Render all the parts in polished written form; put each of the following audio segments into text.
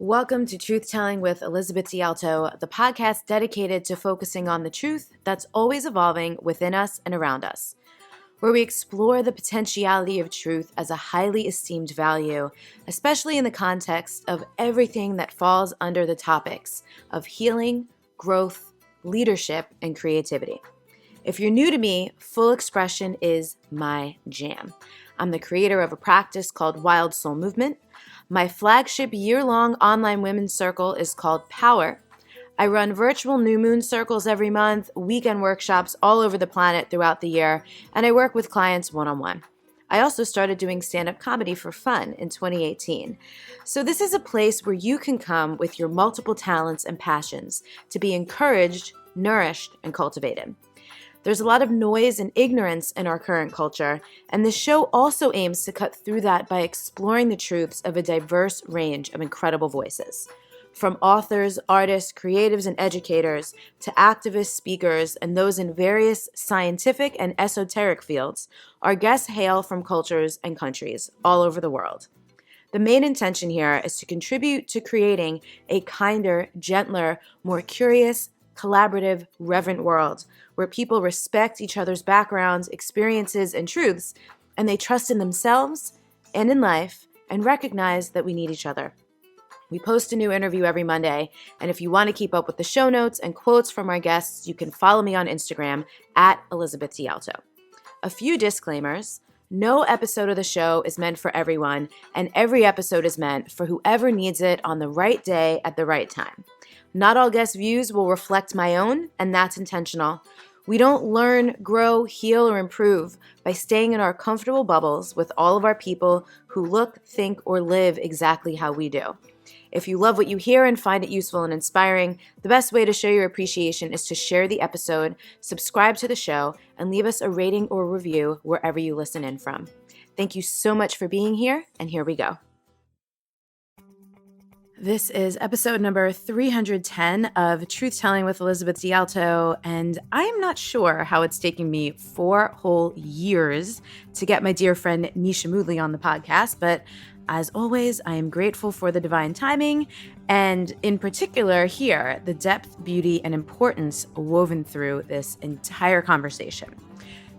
Welcome to Truth Telling with Elizabeth DiAlto, the podcast dedicated to focusing on the truth that's always evolving within us and around us, where we explore the potentiality of truth as a highly esteemed value, especially in the context of everything that falls under the topics of healing, growth, leadership, and creativity. If you're new to me, full expression is my jam. I'm the creator of a practice called Wild Soul Movement. My flagship year-long online women's circle is called Power. I run virtual new moon circles every month, weekend workshops all over the planet throughout the year, and I work with clients one-on-one. I also started doing stand-up comedy for fun in 2018. So this is a place where you can come with your multiple talents and passions to be encouraged, nourished, and cultivated. There's a lot of noise and ignorance in our current culture, and this show also aims to cut through that by exploring the truths of a diverse range of incredible voices. From authors, artists, creatives, and educators to activists, speakers, and those in various scientific and esoteric fields, our guests hail from cultures and countries all over the world. The main intention here is to contribute to creating a kinder, gentler, more curious, collaborative, reverent world where people respect each other's backgrounds, experiences, and truths, and they trust in themselves and in life and recognize that we need each other. We post a new interview every Monday, and if you want to keep up with the show notes and quotes from our guests, you can follow me on Instagram at Elizabeth DiAlto. A few disclaimers. No episode of the show is meant for everyone, and every episode is meant for whoever needs it on the right day at the right time. Not all guest views will reflect my own, and that's intentional. We don't learn, grow, heal, or improve by staying in our comfortable bubbles with all of our people who look, think, or live exactly how we do. If you love what you hear and find it useful and inspiring, the best way to show your appreciation is to share the episode, subscribe to the show, and leave us a rating or review wherever you listen in from. Thank you so much for being here, and here we go. This is episode number 310 of Truth Telling with Elizabeth DiAlto, and I am not sure how it's taken me 4 whole years to get my dear friend Nisha Moodley on the podcast, but as always, I am grateful for the divine timing, and in particular here, the depth, beauty, and importance woven through this entire conversation.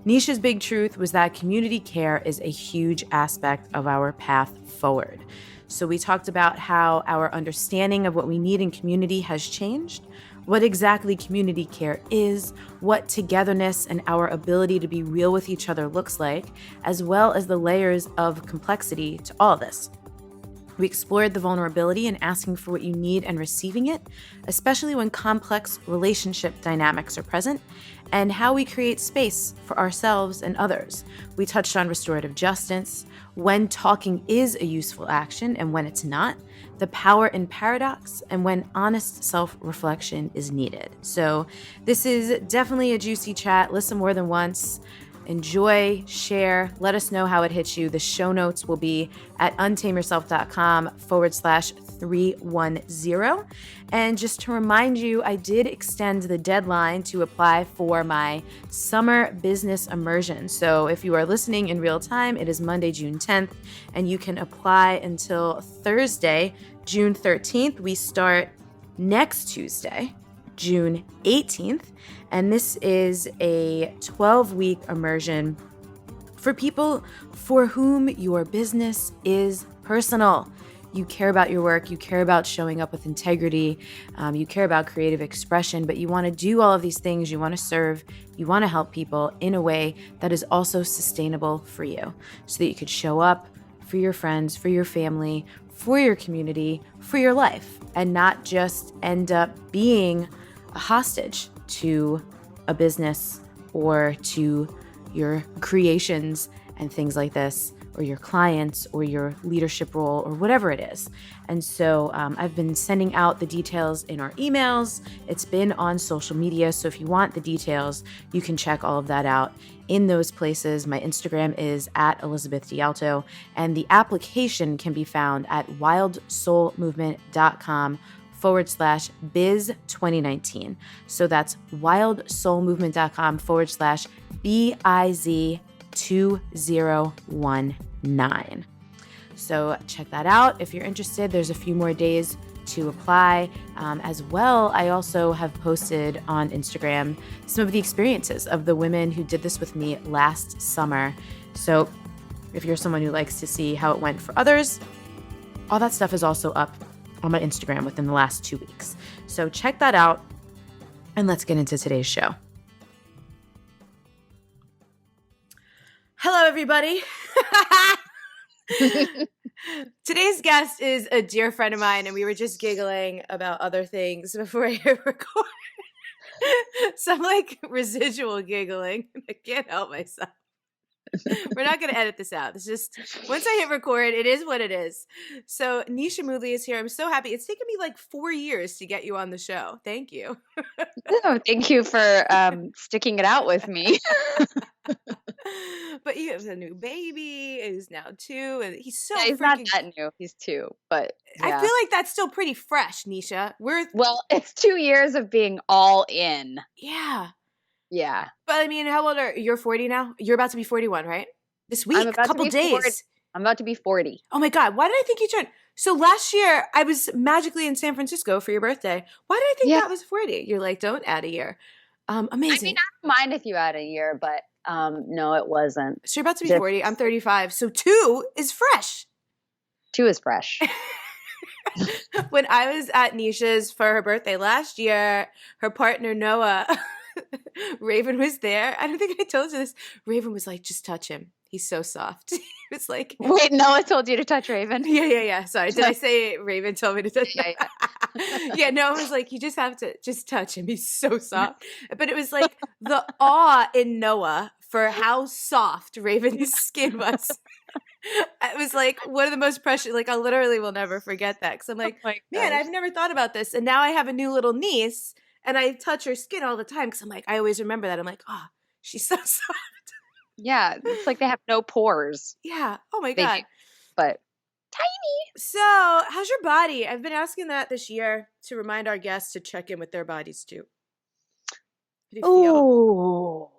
Nisha's big truth was that community care is a huge aspect of our path forward. So we talked about how our understanding of what we need in community has changed, what exactly community care is, what togetherness and our ability to be real with each other looks like, as well as the layers of complexity to all this. We explored the vulnerability in asking for what you need and receiving it, especially when complex relationship dynamics are present, and how we create space for ourselves and others. We touched on restorative justice, when talking is a useful action and when it's not, the power in paradox, and when honest self-reflection is needed. So this is definitely a juicy chat. Listen more than once. Enjoy, share, let us know how it hits you. The show notes will be at untameyourself.com/310. And just to remind you, I did extend the deadline to apply for my summer business immersion. So if you are listening in real time, it is Monday, June 10th, and you can apply until Thursday, June 13th. We start next Tuesday, June 18th, and this is a 12-week immersion for people for whom your business is personal. You care about your work, you care about showing up with integrity, you care about creative expression, but you want to do all of these things, you want to serve, you want to help people in a way that is also sustainable for you, so that you could show up for your friends, for your family, for your community, for your life, and not just end up being a hostage to a business or to your creations and things like this, or your clients or your leadership role or whatever it is. And so I've been sending out the details in our emails. It's been on social media. So if you want the details, you can check all of that out in those places. My Instagram is at Elizabeth DiAlto, and the application can be found at wildsoulmovement.com/biz 2019. So that's wildsoulmovement.com/BIZ 2019. So check that out. If you're interested, there's a few more days to apply. As well, I also have posted on Instagram some of the experiences of the women who did this with me last summer. So if you're someone who likes to see how it went for others, all that stuff is also up on my Instagram within the last 2 weeks. So check that out, and let's get into today's show. Hello, everybody. Today's guest is a dear friend of mine, and we were just giggling about other things before I hit record. Some like residual giggling. I can't help myself. We're not going to edit this out. It's just, once I hit record, it is what it is. So Nisha Moodley is here. I'm so happy. It's taken me like 4 years to get you on the show. Thank you. Oh, thank you for sticking it out with me. But you have a new baby who's now 2, and he's so he's not that new. He's 2, but yeah. I feel like that's still pretty fresh, Nisha. Well, it's 2 years of being all in. Yeah. But I mean, how old are you? You're 40 now? You're about to be 41, right? This week, a couple days. 40. I'm about to be 40. Oh my God. Why did I think you turned? So last year, I was magically in San Francisco for your birthday. Why did I think that was 40? You're like, don't add a year. Amazing. I mean, I don't mind if you add a year, but no, it wasn't. So you're about to be 40. I'm 35. So 2 is fresh. 2 is fresh. When I was at Nisha's for her birthday last year, her partner, Noah, Raven was there. I don't think I told you this. Raven was like, just touch him. He's so soft. He was like, wait, Noah told you to touch Raven? Yeah. Sorry. Did I say Raven told me to touch him? Yeah, Noah was like, you just have to just touch him. He's so soft. But it was like the awe in Noah for how soft Raven's skin was. It was like one of the most precious, like I literally will never forget that. Because I'm like, man, I've never thought about this. And now I have a new little niece. And I touch her skin all the time because I'm like, I always remember that. I'm like, oh, she's so soft. Yeah, it's like they have no pores. Yeah. Oh my God. But tiny. So how's your body? I've been asking that this year to remind our guests to check in with their bodies too. How do you feel? Oh,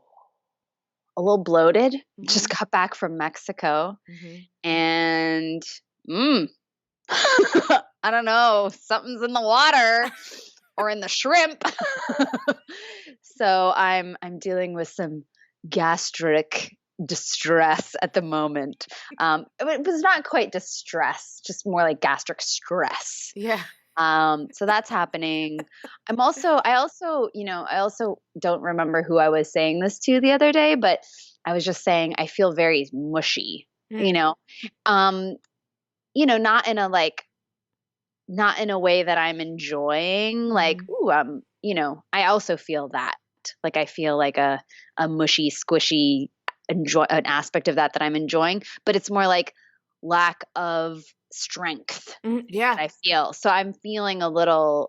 a little bloated. Mm-hmm. Just got back from Mexico. Mm-hmm. And I don't know, something's in the water. Or in the shrimp. So I'm dealing with some gastric distress at the moment. It was not quite distress, just more like gastric stress. Yeah. So that's happening. I also don't remember who I was saying this to the other day, but I was just saying I feel very mushy, not in a way that I'm enjoying, like, I also feel that. Like, I feel like a mushy, squishy, an aspect of that I'm enjoying, but it's more like lack of strength. Yeah. That I feel. So I'm feeling a little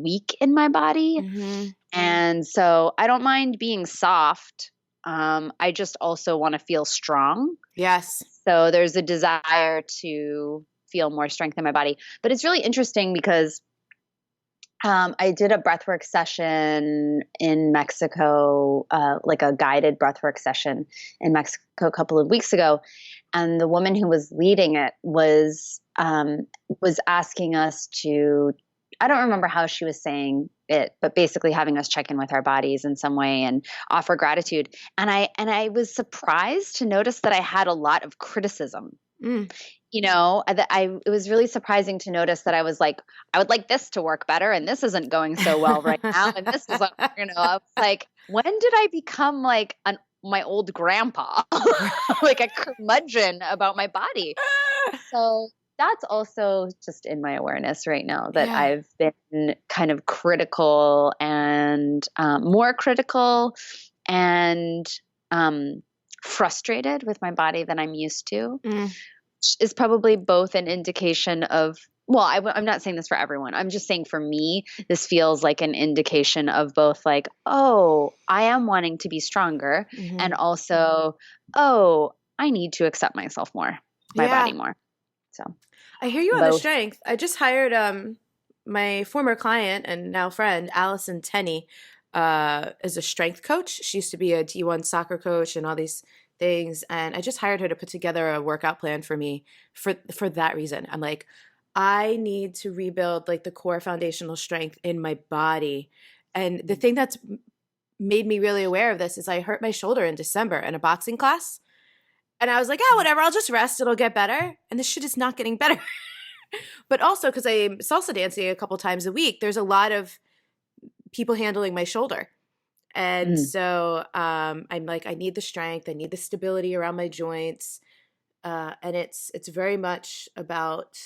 weak in my body. Mm-hmm. And so I don't mind being soft. I just also want to feel strong. Yes. So there's a desire to feel more strength in my body. But it's really interesting because I did a breathwork session in Mexico, like a guided breathwork session in Mexico a couple of weeks ago. And the woman who was leading it was asking us to, I don't remember how she was saying it, but basically having us check in with our bodies in some way and offer gratitude. And I was surprised to notice that I had a lot of criticism. It was really surprising to notice that I was like, I would like this to work better, and this isn't going so well right now, and this is, I was like, when did I become like my old grandpa, like a curmudgeon about my body? So that's also just in my awareness right now that I've been kind of critical and more critical and frustrated with my body than I'm used to. Is probably both an indication of, well, I'm not saying this for everyone. I'm just saying for me, this feels like an indication of both like, oh, I am wanting to be stronger. Mm-hmm. And also, oh, I need to accept myself more, my body more. So I hear you on the strength. I just hired my former client and now friend, Allison Tenney, as a strength coach. She used to be a D1 soccer coach and all these things. And I just hired her to put together a workout plan for me for that reason. I'm like, I need to rebuild like the core foundational strength in my body. And the thing that's made me really aware of this is I hurt my shoulder in December in a boxing class. And I was like, oh, whatever, I'll just rest. It'll get better. And this shit is not getting better. But also because I'm salsa dancing a couple times a week, there's a lot of people handling my shoulder. And so I'm like, I need the strength. I need the stability around my joints. And it's very much about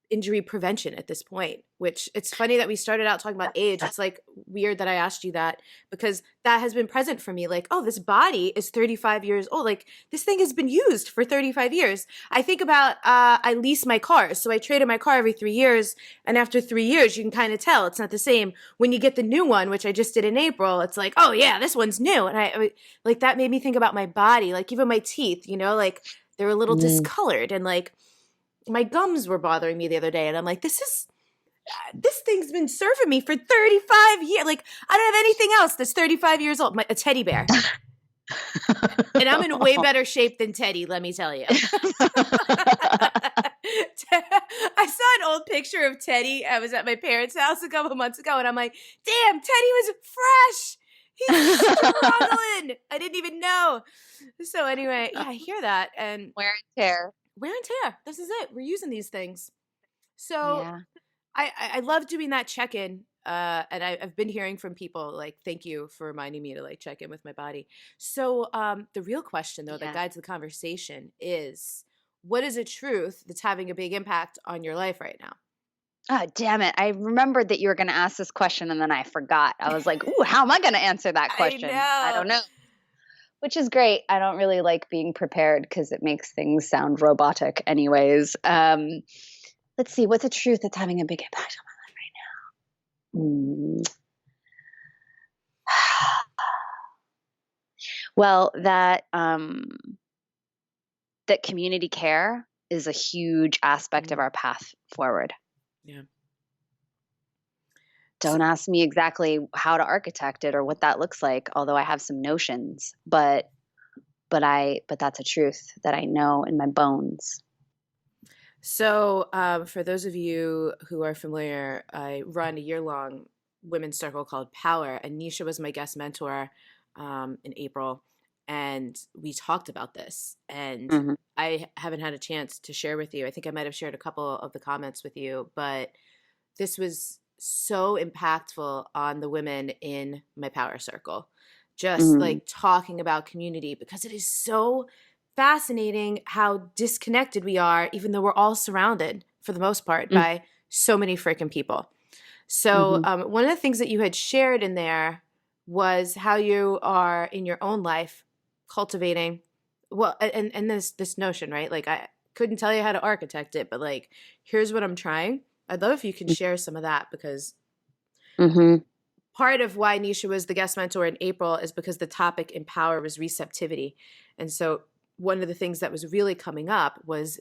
injury prevention at this point, which it's funny that we started out talking about age. It's like weird that I asked you that because that has been present for me. Like, oh, this body is 35 years old. Like this thing has been used for 35 years. I think about, I lease my cars. So I trade in my car every 3 years. And after 3 years, you can kind of tell it's not the same. When you get the new one, which I just did in April, it's like, oh yeah, this one's new. And I like that made me think about my body, like even my teeth, you know, like they're a little discolored and like, my gums were bothering me the other day. And I'm like, this thing's been serving me for 35 years. Like, I don't have anything else that's 35 years old. A teddy bear. And I'm in way better shape than Teddy, let me tell you. I saw an old picture of Teddy. I was at my parents' house a couple months ago, and I'm like, damn, Teddy was fresh. He's struggling. I didn't even know. So anyway, yeah, I hear that. And wear and tear. Wear and tear. This is it. We're using these things. So Yeah. I love doing that check-in. And I've been hearing from people like, thank you for reminding me to like check in with my body. So the real question though, that guides the conversation is, what is a truth that's having a big impact on your life right now? Oh, damn it. I remembered that you were going to ask this question and then I forgot. I was like, ooh, how am I going to answer that question? I don't know. Which is great. I don't really like being prepared because it makes things sound robotic anyways. Let's see. What's a truth that's having a big impact on my life right now? Well, that community care is a huge aspect of our path forward. Yeah. Don't ask me exactly how to architect it or what that looks like, although I have some notions, but that's a truth that I know in my bones. So for those of you who are familiar, I run a year-long women's circle called Power, and Nisha was my guest mentor in April, and we talked about this, and I haven't had a chance to share with you. I think I might have shared a couple of the comments with you, but this was so impactful on the women in my Power circle. Just like talking about community, because it is so fascinating how disconnected we are, even though we're all surrounded for the most part by so many freaking people. So one of the things that you had shared in there was how you are in your own life cultivating, well, and this notion, right? Like I couldn't tell you how to architect it, but like, here's what I'm trying. I'd love if you can share some of that, because part of why Nisha was the guest mentor in April is because the topic in Power was receptivity. And so one of the things that was really coming up was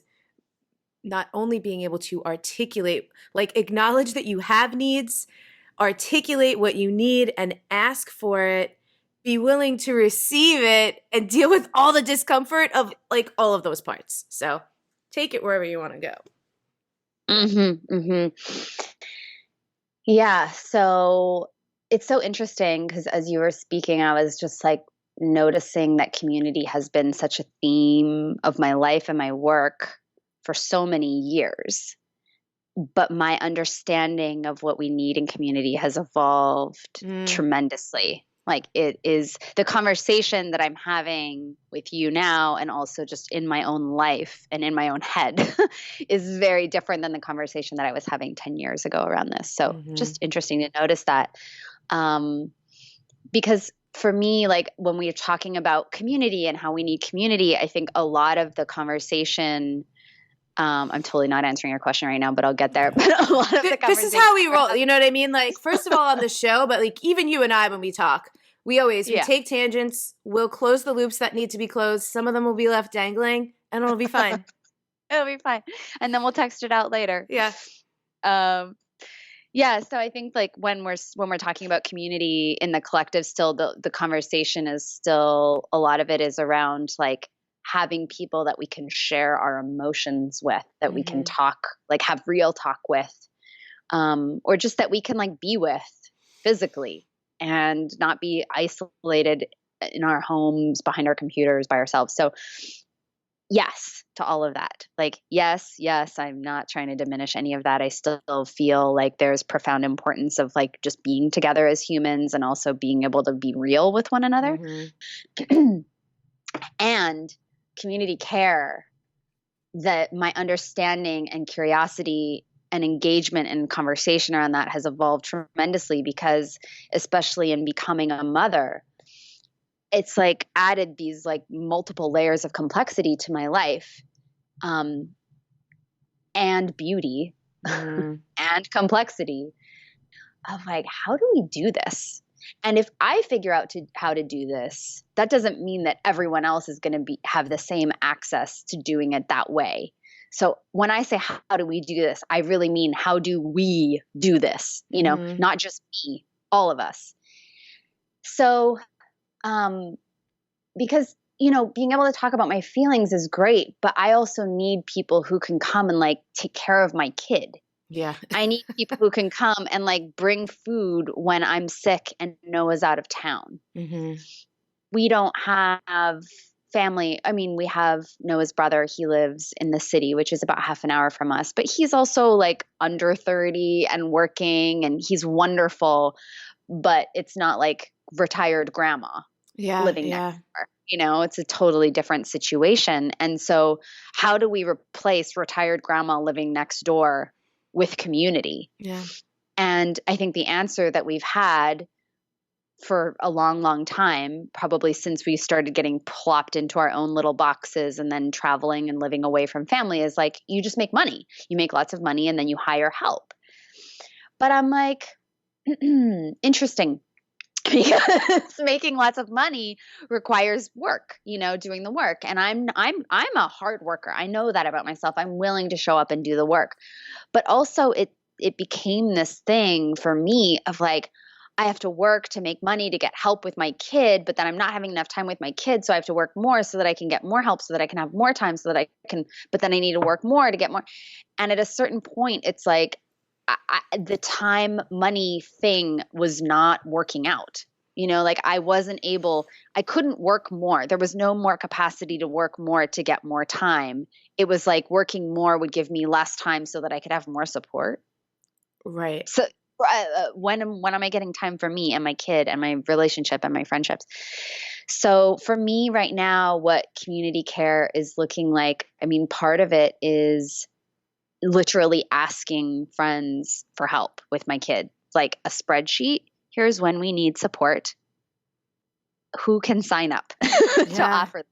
not only being able to articulate, like acknowledge that you have needs, articulate what you need and ask for it, be willing to receive it, and deal with all the discomfort of like all of those parts. So take it wherever you want to go. Yeah. So it's so interesting because as you were speaking, I was just like noticing that community has been such a theme of my life and my work for so many years. But my understanding of what we need in community has evolved tremendously. Like it is the conversation that I'm having with you now, and also just in my own life and in my own head is very different than the conversation that I was having 10 years ago around this. So just interesting to notice that. Because for me, like when we are talking about community and how we need community, I think a lot of the conversation, I'm totally not answering your question right now, but I'll get there. But a lot of the conversation, this is how we roll. You know what I mean? Like, first of all, on the show, but like even you and I, when we talk, we take tangents. We'll close the loops that need to be closed. Some of them will be left dangling, and it'll be fine. It'll be fine. And then we'll text it out later. Yeah. Yeah. So I think like when we're talking about community in the collective, still the conversation is still, a lot of it is around like having people that we can share our emotions with, that we can Mm-hmm. talk, like have real talk with, or just that we can like be with physically and not be isolated in our homes behind our computers by ourselves. So yes to all of that. Like, yes, I'm not trying to diminish any of that. I still feel like there's profound importance of like just being together as humans and also being able to be real with one another. Mm-hmm. And community care, that my understanding and curiosity and engagement and conversation around that has evolved tremendously, because especially in becoming a mother, it's like added these like multiple layers of complexity to my life, and beauty Mm-hmm. and complexity of like, how do we do this? And if I figure out how to do this, that doesn't mean that everyone else is going to have the same access to doing it that way. So when I say, how do we do this? I really mean, how do we do this? Mm-hmm. Not just me, all of us. So, because, being able to talk about my feelings is great, but I also need people who can come and like take care of my kid. Yeah. I need people who can come and like bring food when I'm sick and Noah's out of town. Mm-hmm. We don't have family. I mean, we have Noah's brother. He lives in the city, which is about half an hour from us, but he's also like under 30 and working, and he's wonderful, but it's not like retired grandma Yeah. living next Yeah. door. It's a totally different situation. And so how do we replace retired grandma living next door with community? Yeah. And I think the answer that we've had for a long, long time, probably since we started getting plopped into our own little boxes and then traveling and living away from family, is like, you just make money. You make lots of money and then you hire help. But I'm like, interesting. Because making lots of money requires work, doing the work. And I'm a hard worker. I know that about myself. I'm willing to show up and do the work. But also it became this thing for me of like, I have to work to make money to get help with my kid, but then I'm not having enough time with my kid. So I have to work more so that I can get more help, so that I can have more time, so that I can, but then I need to work more to get more. And at a certain point, it's like, the time money thing was not working out. Like I couldn't work more. There was no more capacity to work more to get more time. It was like working more would give me less time so that I could have more support. Right. So when am I getting time for me and my kid and my relationship and my friendships? So for me right now, what community care is looking like, I mean, part of it is literally asking friends for help with my kid. It's like a spreadsheet. Here's when we need support. Who can sign up to offer?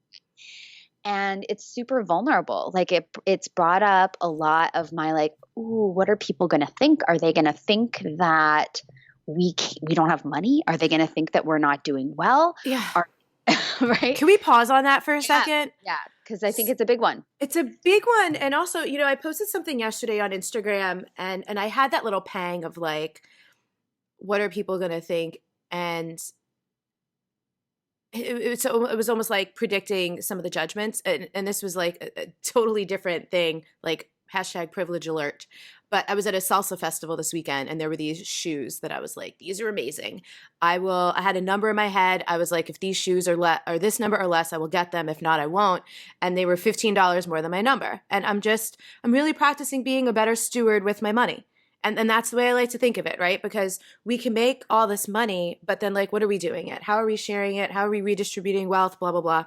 And it's super vulnerable. Like it's brought up a lot of my like, ooh, what are people going to think? Are they going to think that we don't have money? Are they going to think that we're not doing well? Yeah. Right? Can we pause on that for a second? Yeah, because I think it's a big one. It's a big one. And also, I posted something yesterday on Instagram, and I had that little pang of like, what are people going to think? And it was almost like predicting some of the judgments. And this was like a totally different thing, like #privilege alert. But I was at a salsa festival this weekend, and there were these shoes that I was like, these are amazing. I had a number in my head. I was like, if these shoes are this number or less, I will get them. If not, I won't. And they were $15 more than my number. And I'm really practicing being a better steward with my money. And that's the way I like to think of it, right? Because we can make all this money, but then like, what are we doing it? How are we sharing it? How are we redistributing wealth? Blah, blah, blah.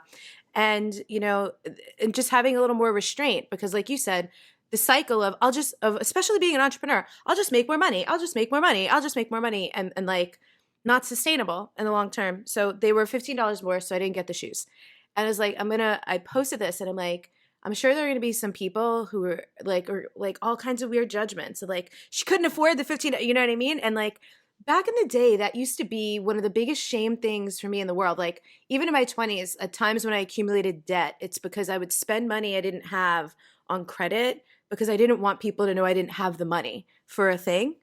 And, and just having a little more restraint, because like you said, the cycle of especially being an entrepreneur, I'll just make more money. I'll just make more money. I'll just make more money. And like not sustainable in the long term. So they were $15 more. So I didn't get the shoes. And I was like, I posted this and I'm like, I'm sure there are going to be some people who are like, or like all kinds of weird judgments. So like, she couldn't afford the 15, you know what I mean? And like back in the day, that used to be one of the biggest shame things for me in the world. Like even in my 20s, at times when I accumulated debt, it's because I would spend money I didn't have on credit because I didn't want people to know I didn't have the money for a thing.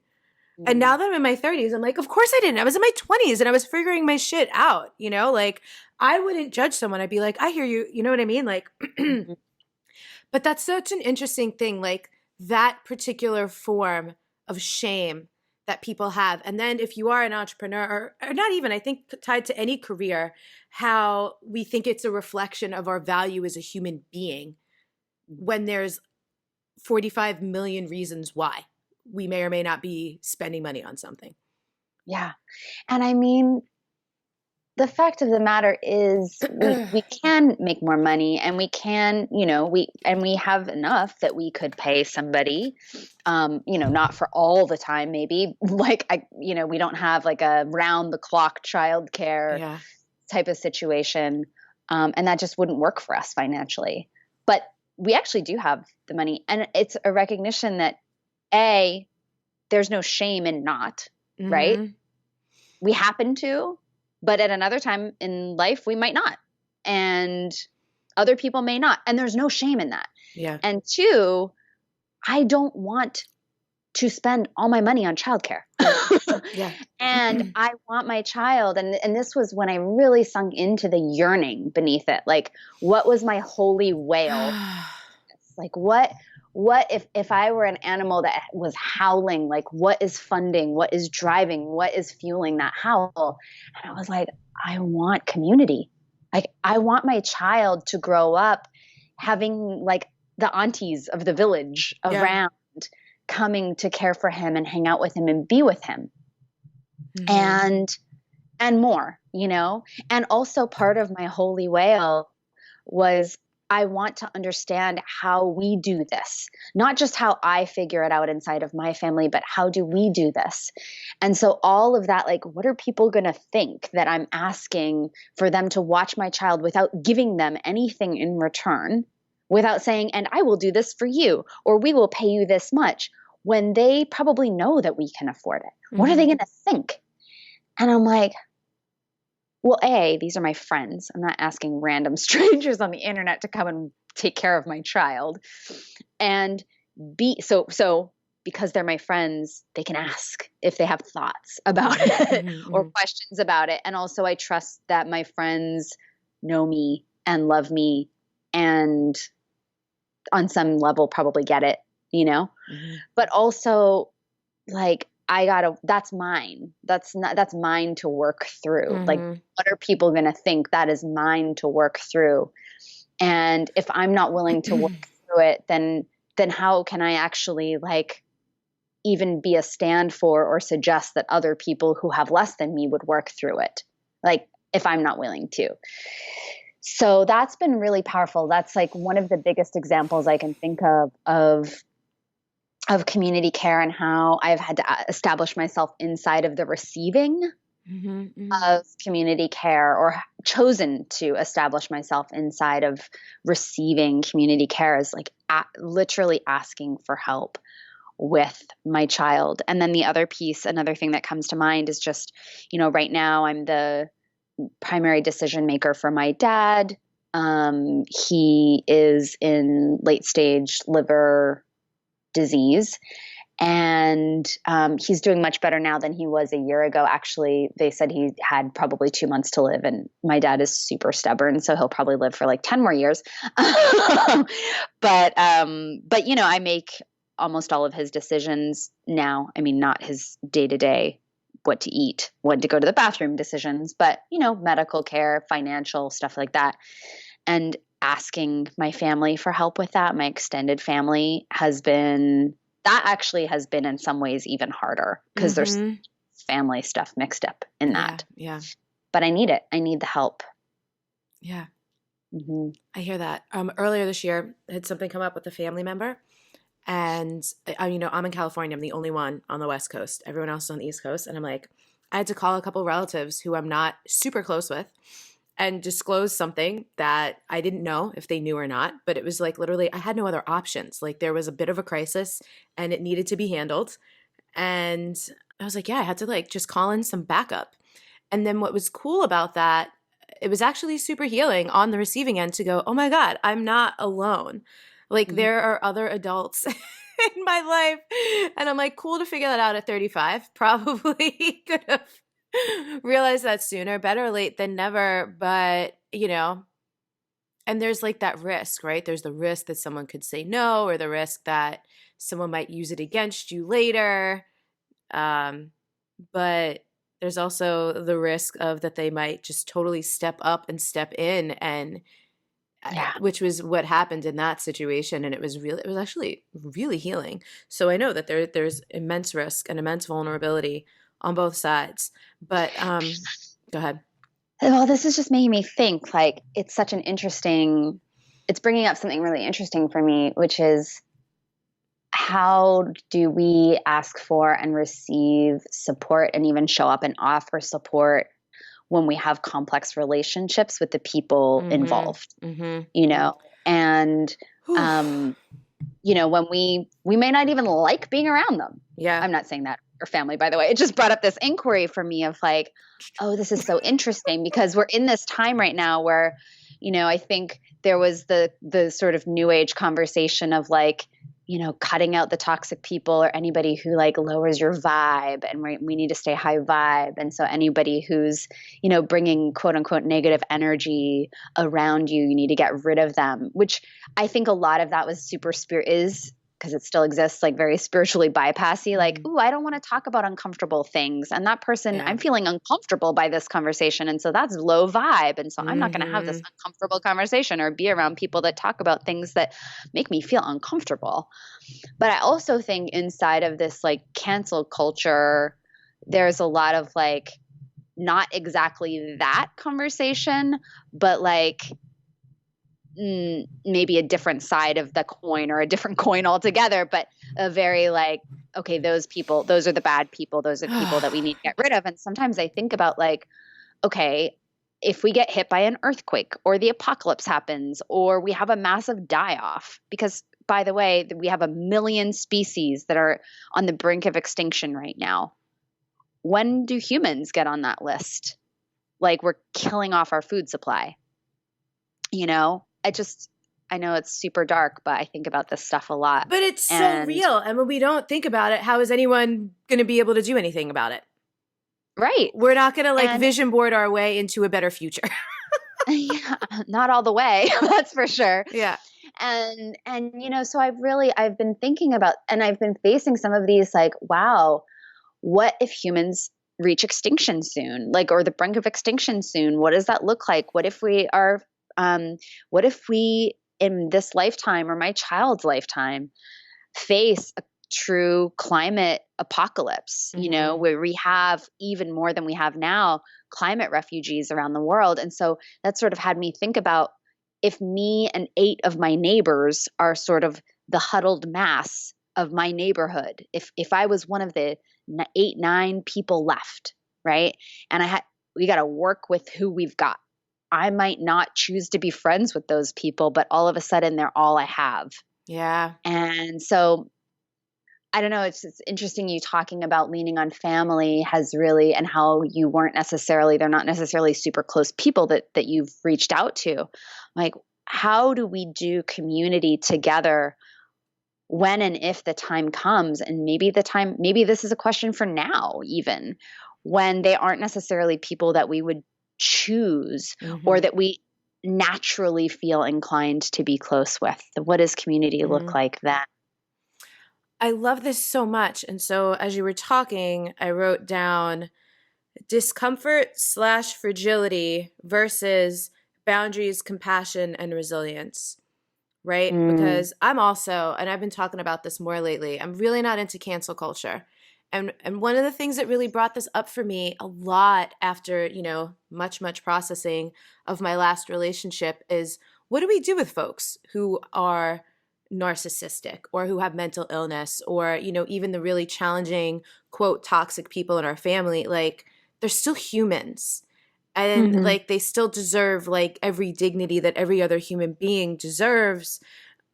And now that I'm in my 30s, I'm like, of course I didn't. I was in my 20s and I was figuring my shit out, you know? Like, I wouldn't judge someone. I'd be like, I hear you. You know what I mean? Like, Mhm. but that's such an interesting thing, like that particular form of shame that people have. And then if you are an entrepreneur, or not even, I think tied to any career, how we think it's a reflection of our value as a human being when there's 45 million reasons why we may or may not be spending money on something. Yeah. And I mean, the fact of the matter is we can make more money, and we can, we have enough that we could pay somebody, not for all the time, maybe like, we don't have like a round the clock childcare Yeah. type of situation. And that just wouldn't work for us financially, but we actually do have the money, and it's a recognition that there's no shame in not, right? Mhm. We happen to, but at another time in life, we might not. And other people may not. And there's no shame in that. Yeah. And two, I don't want to spend all my money on childcare. Yeah. And I want my child. And this was when I really sunk into the yearning beneath it. Like, what was my holy whale? Like, what if I were an animal that was howling, like, what is funding, what is driving, what is fueling that howl? And I was like, I want community. Like, I want my child to grow up having like the aunties of the village Yeah. around coming to care for him and hang out with him and be with him. Mhm. And more, and also part of my holy whale was, I want to understand how we do this, not just how I figure it out inside of my family, but how do we do this? And so all of that, like, what are people going to think that I'm asking for them to watch my child without giving them anything in return, without saying, and I will do this for you, or we will pay you this much, when they probably know that we can afford it? What are they going to think? And I'm like, well, these are my friends. I'm not asking random strangers on the internet to come and take care of my child. And so because they're my friends, they can ask if they have thoughts about it or questions about it. And also, I trust that my friends know me and love me, and on some level probably get it, but also, like, that's mine. That's mine to work through. Like, what are people going to think? That is mine to work through. And if I'm not willing to work through it, then how can I actually, like, even be a stand for or suggest that other people who have less than me would work through it? Like, if I'm not willing to. So that's been really powerful. That's like one of the biggest examples I can think of community care, and how I've had to establish myself inside of the receiving of community care, or chosen to establish myself inside of receiving community care, is like literally asking for help with my child. And then the other piece, another thing that comes to mind is just, right now I'm the primary decision maker for my dad. He is in late stage liver disease, and he's doing much better now than he was a year ago. Actually, they said he had probably 2 months to live, and my dad is super stubborn, so he'll probably live for like 10 more years. But I make almost all of his decisions now. I mean, not his day-to-day, what to eat, when to go to the bathroom decisions, but medical care, financial stuff like that. And asking my family for help with that, my extended family, has been in some ways even harder, because there's family stuff mixed up in that. Yeah. But I need it. I need the help. Yeah. I hear that. Earlier this year, I had something come up with a family member, and I'm in California. I'm the only one on the West Coast. Everyone else is on the East Coast. And I'm like, I had to call a couple relatives who I'm not super close with and disclose something that I didn't know if they knew or not. But it was like, literally, I had no other options. Like, there was a bit of a crisis and it needed to be handled. And I was like, yeah, I had to like just call in some backup. And then what was cool about that, it was actually super healing on the receiving end to go, oh my God, I'm not alone. Like, there are other adults in my life. And I'm like, cool to figure that out at 35. Probably could have realized that sooner. Better late than never. But, and there's like that risk, right? There's the risk that someone could say no, or the risk that someone might use it against you later. But there's also the risk of that they might just totally step up and step in, and Yeah. which was what happened in that situation. And it was actually really healing. So I know that there's immense risk and immense vulnerability on both sides. But go ahead. Well, this is just making me think, like, it's bringing up something really interesting for me, which is, how do we ask for and receive support and even show up and offer support when we have complex relationships with the people involved, and, when we may not even like being around them. Yeah. I'm not saying that or family, by the way. It just brought up this inquiry for me of like, oh, this is so interesting, because we're in this time right now where, I think there was the sort of new age conversation of like, cutting out the toxic people or anybody who like lowers your vibe, and we need to stay high vibe. And so anybody who's, bringing quote unquote negative energy around you, you need to get rid of them, which I think a lot of that was because it still exists, like very spiritually bypassy, like, ooh, I don't want to talk about uncomfortable things. And that person, I'm feeling uncomfortable by this conversation. And so that's low vibe. And so I'm not going to have this uncomfortable conversation or be around people that talk about things that make me feel uncomfortable. But I also think inside of this like cancel culture, there's a lot of like, not exactly that conversation, but like, maybe a different side of the coin, or a different coin altogether, but a very like, okay, those people, those are the bad people. Those are the people that we need to get rid of. And sometimes I think about like, okay, if we get hit by an earthquake, or the apocalypse happens, or we have a massive die-off, because by the way, we have 1 million species that are on the brink of extinction right now. When do humans get on that list? Like, we're killing off our food supply. I know it's super dark, but I think about this stuff a lot. But it's so real. And when we don't think about it, how is anyone going to be able to do anything about it? Right. We're not going to vision board our way into a better future. Yeah, not all the way. That's for sure. Yeah. And so I've been thinking about, and I've been facing some of these like, wow, what if humans reach extinction soon? Like, or the brink of extinction soon? What does that look like? What if we in this lifetime or my child's lifetime face a true climate apocalypse, where we have, even more than we have now, climate refugees around the world. And so that sort of had me think about, if me and 8 of my neighbors are sort of the huddled mass of my neighborhood, if I was one of the 8, 9 people left, right? And we got to work with who we've got. I might not choose to be friends with those people, but all of a sudden they're all I have. Yeah. And so I don't know. It's interesting you talking about leaning on family has really, and how they're not necessarily super close people that you've reached out to. Like, how do we do community together when and if the time comes? And maybe this is a question for now, even when they aren't necessarily people that we would choose, or that we naturally feel inclined to be close with. What does community look like then? I love this so much. And so as you were talking, I wrote down discomfort/fragility versus boundaries, compassion, and resilience, right? Because I'm also, and I've been talking about this more lately, I'm really not into cancel culture. And one of the things that really brought this up for me a lot after, much processing of my last relationship is, what do we do with folks who are narcissistic, or who have mental illness, or, even the really challenging, quote, toxic people in our family? Like, they're still humans. And like, they still deserve like every dignity that every other human being deserves.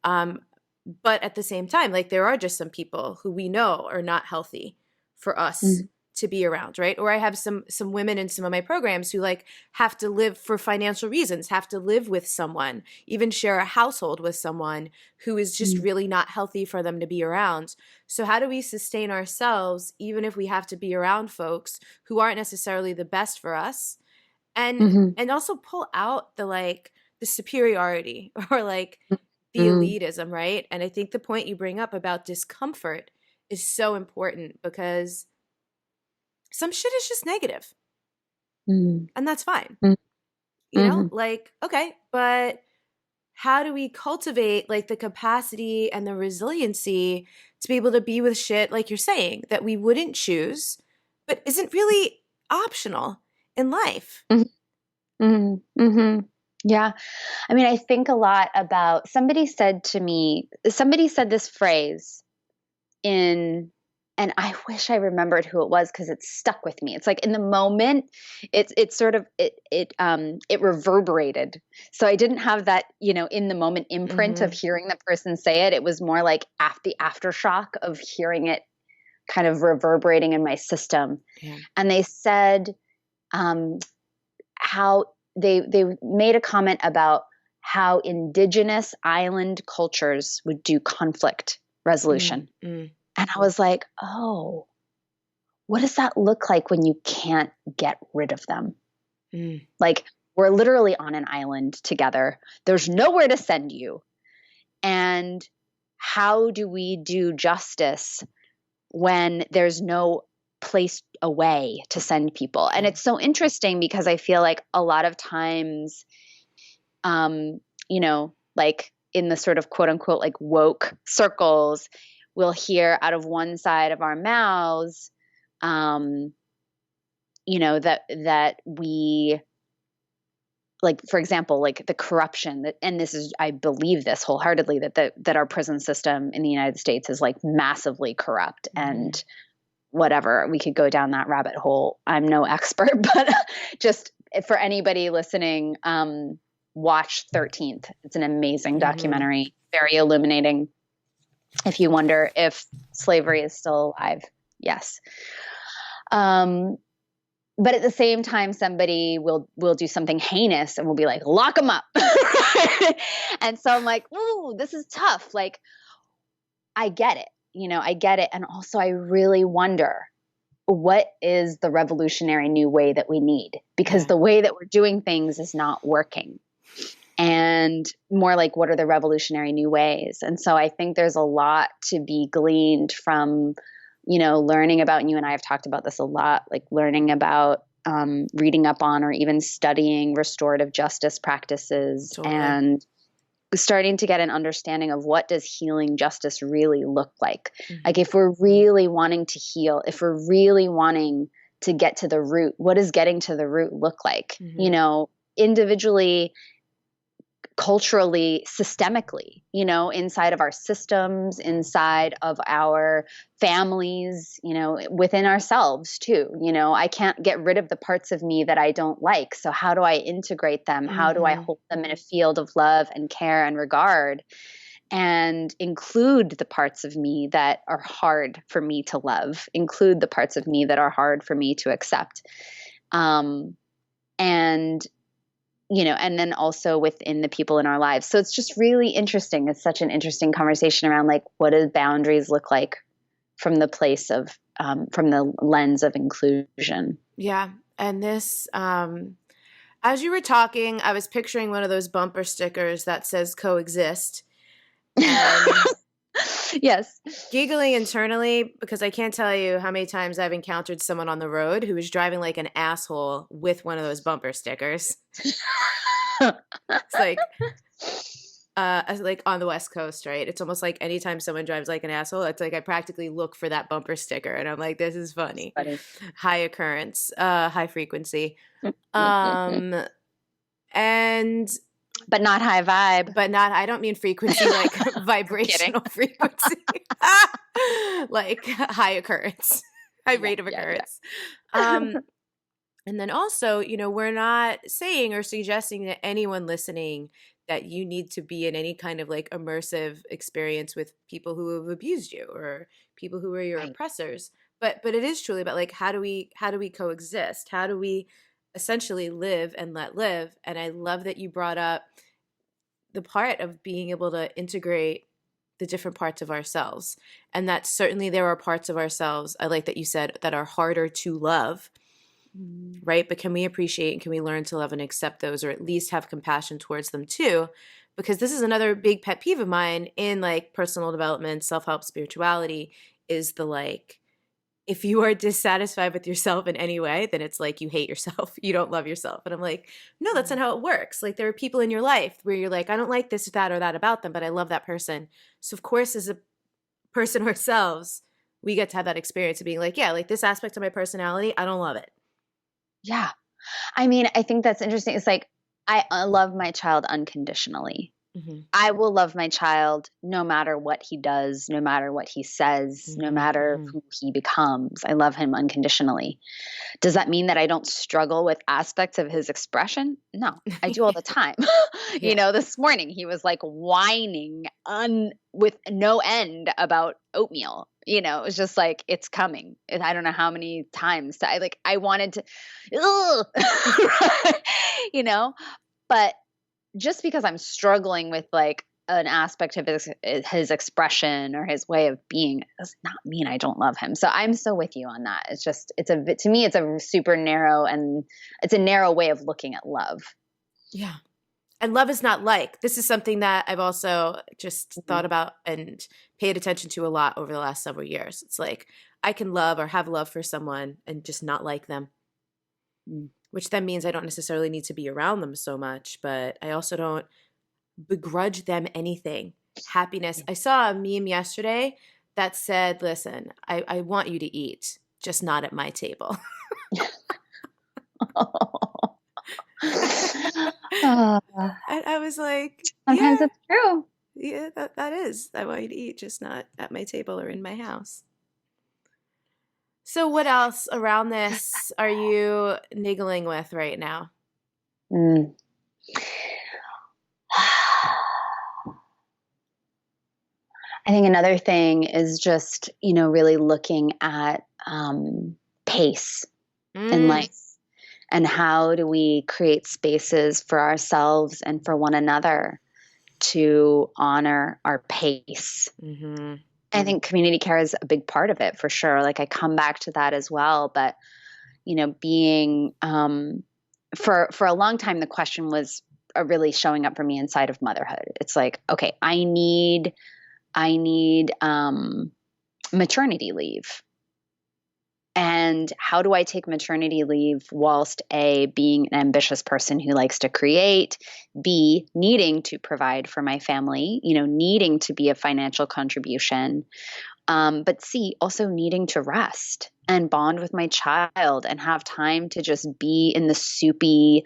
But at the same time, like, there are just some people who we know are not healthy for us to be around, right? Or I have some women in some of my programs who like have to live for financial reasons, have to live with someone, even share a household with someone who is just really not healthy for them to be around. So how do we sustain ourselves even if we have to be around folks who aren't necessarily the best for us? And also pull out the like the superiority or like the elitism, right? And I think the point you bring up about discomfort is so important because some shit is just negative, and that's fine. You know, like, okay, but how do we cultivate like the capacity and the resiliency to be able to be with shit, like you're saying, that we wouldn't choose, but isn't really optional in life? Yeah. I mean, I think a lot about somebody said this phrase in, and I wish I remembered who it was because it stuck with me. It's like in the moment, it's sort of it reverberated. So I didn't have that, in the moment imprint of hearing the person say it. It was more like the aftershock of hearing it kind of reverberating in my system. Yeah. And they said how they made a comment about how indigenous island cultures would do conflict resolution. And I was like, oh, what does that look like when you can't get rid of them? Like, we're literally on an island together. There's nowhere to send you. And how do we do justice when there's no place away to send people? And it's so interesting because I feel like a lot of times, like in the sort of quote unquote, like woke circles, we'll hear out of one side of our mouths, that we, like, for example, like the corruption that, and this is, I believe this wholeheartedly, that our prison system in the United States is like massively corrupt and whatever. We could go down that rabbit hole. I'm no expert, but just for anybody listening, watch 13th. It's an amazing documentary, very illuminating. If you wonder if slavery is still alive, yes. But at the same time, somebody will do something heinous and we'll be like, lock them up. And so I'm like, ooh, this is tough. Like, I get it. I get it. And also I really wonder, what is the revolutionary new way that we need? Because the way that we're doing things is not working. And more like, what are the revolutionary new ways? And so I think there's a lot to be gleaned from, learning about, and you and I have talked about this a lot, like learning about, reading up on, or even studying restorative justice practices, and starting to get an understanding of what does healing justice really look like. Like, if we're really wanting to heal, if we're really wanting to get to the root, what does getting to the root look like? Individually, culturally, systemically, inside of our systems, inside of our families, within ourselves too. I can't get rid of the parts of me that I don't like. So how do I integrate them? How do I hold them in a field of love and care and regard, and include the parts of me that are hard for me to love, include the parts of me that are hard for me to accept. And then also within the people in our lives. So it's just really interesting. It's such an interesting conversation around, like, what do boundaries look like from the place of, from the lens of inclusion. Yeah. And this, as you were talking, I was picturing one of those bumper stickers that says coexist. And yes. Giggling internally, because I can't tell you how many times I've encountered someone on the road who was driving like an asshole with one of those bumper stickers. It's like on the West Coast, right? It's almost like anytime someone drives like an asshole, it's like I practically look for that bumper sticker, and I'm like, this is funny. High occurrence, high frequency, and but not high vibe. But not, I don't mean frequency like vibrational frequency, like high occurrence, high rate of occurrence. And then also, we're not saying or suggesting to anyone listening that you need to be in any kind of like immersive experience with people who have abused you or people who are your oppressors. But it is truly about like how do we coexist? How do we essentially live and let live? And I love that you brought up the part of being able to integrate the different parts of ourselves. And that certainly there are parts of ourselves, I like that you said, that are harder to love, right? But can we appreciate and can we learn to love and accept those, or at least have compassion towards them too? Because this is another big pet peeve of mine in like personal development, self-help, spirituality, is the like, if you are dissatisfied with yourself in any way, then it's like you hate yourself. You don't love yourself. And I'm like, no, that's not how it works. Like there are people in your life where you're like, I don't like this or that about them, but I love that person. So of course, as a person ourselves, we get to have that experience of being like, yeah, like this aspect of my personality, I don't love it. Yeah. I mean, I think that's interesting. It's like, I love my child unconditionally. Mm-hmm. I will love my child no matter what he does, no matter what he says, no matter who he becomes. I love him unconditionally. Does that mean that I don't struggle with aspects of his expression? No, I do all the time. Yeah. You know, this morning he was like whining with no end about oatmeal. You know, it was just like, it's coming. And I don't know how many times I wanted to, you know, but just because I'm struggling with like an aspect of his expression or his way of being does not mean I don't love him. So I'm so with you on that. It's just, to me, it's a super narrow, and it's a narrow way of looking at love. Yeah. And love is not like. This is something that I've also just thought about and paid attention to a lot over the last several years. It's like I can love or have love for someone and just not like them, which then means I don't necessarily need to be around them so much, but I also don't begrudge them anything. Happiness. I saw a meme yesterday that said, listen, I want you to eat, just not at my table. I was like, sometimes yeah, it's true. yeah, that is. I want you to eat, just not at my table or in my house. So what else around this are you niggling with right now? I think another thing is just, really looking at pace in life, and how do we create spaces for ourselves and for one another to honor our pace. I think community care is a big part of it for sure. Like I come back to that as well, but being for a long time, the question was really showing up for me inside of motherhood. It's like, okay, I need maternity leave. And how do I take maternity leave whilst A, being an ambitious person who likes to create, B, needing to provide for my family, needing to be a financial contribution, but C, also needing to rest and bond with my child and have time to just be in the soupy,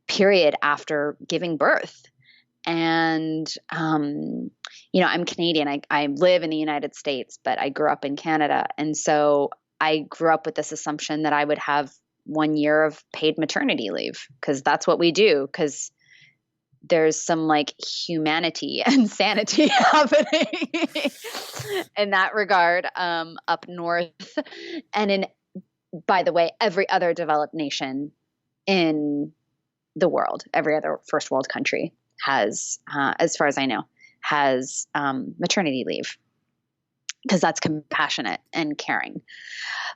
period after giving birth. And, I'm Canadian. I live in the United States, but I grew up in Canada. And so I grew up with this assumption that I would have 1 year of paid maternity leave, because that's what we do, because there's some like humanity and sanity happening in that regard up north. And by the way, every other developed nation in the world, every other first world country has, as far as I know, has maternity leave, because that's compassionate and caring.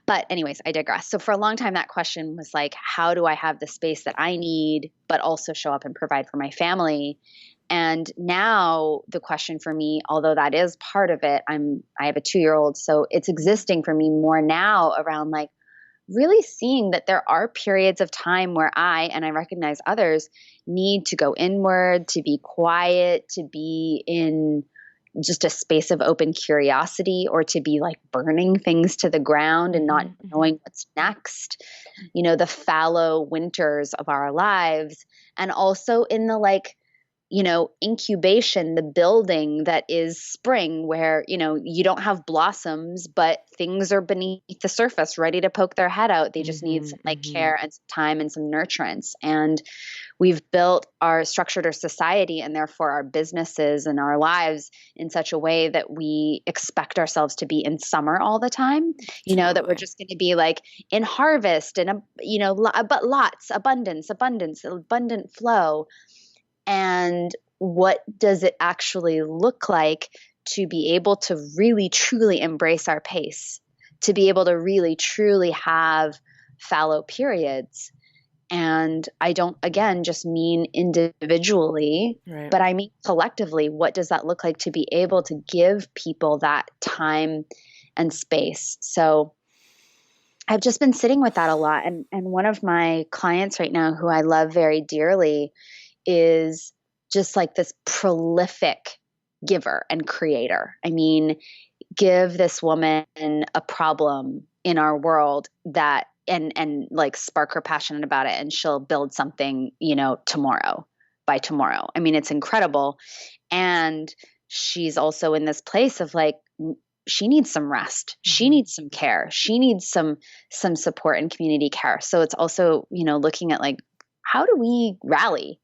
But anyways, I digress. So for a long time, that question was like, how do I have the space that I need, but also show up and provide for my family? And now the question for me, although that is part of it, I have a 2-year-old, so it's existing for me more now around like really seeing that there are periods of time where and I recognize others, need to go inward, to be quiet, to be in just a space of open curiosity, or to be like burning things to the ground and not knowing what's next, the fallow winters of our lives. And also in the like, incubation, the building that is spring, where, you don't have blossoms, but things are beneath the surface ready to poke their head out. They just need some care and some time and some nurturance. And we've built structured our society and therefore our businesses and our lives in such a way that we expect ourselves to be in summer all the time, that we're just going to be like in harvest and, but lots, abundance, abundant flow. And what does it actually look like to be able to really, truly embrace our pace, to be able to really, truly have fallow periods? And I don't, again, just mean individually, Right. but I mean collectively. What does that look like to be able to give people that time and space? So I've just been sitting with that a lot. And one of my clients right now, who I love very dearly, is just like this prolific giver and creator. I mean, give this woman a problem in our world that and like spark her passionate about it, and she'll build something, by tomorrow. I mean, it's incredible. And she's also in this place of like, she needs some rest. She needs some care. She needs some support and community care. So it's also, looking at like, how do we rally?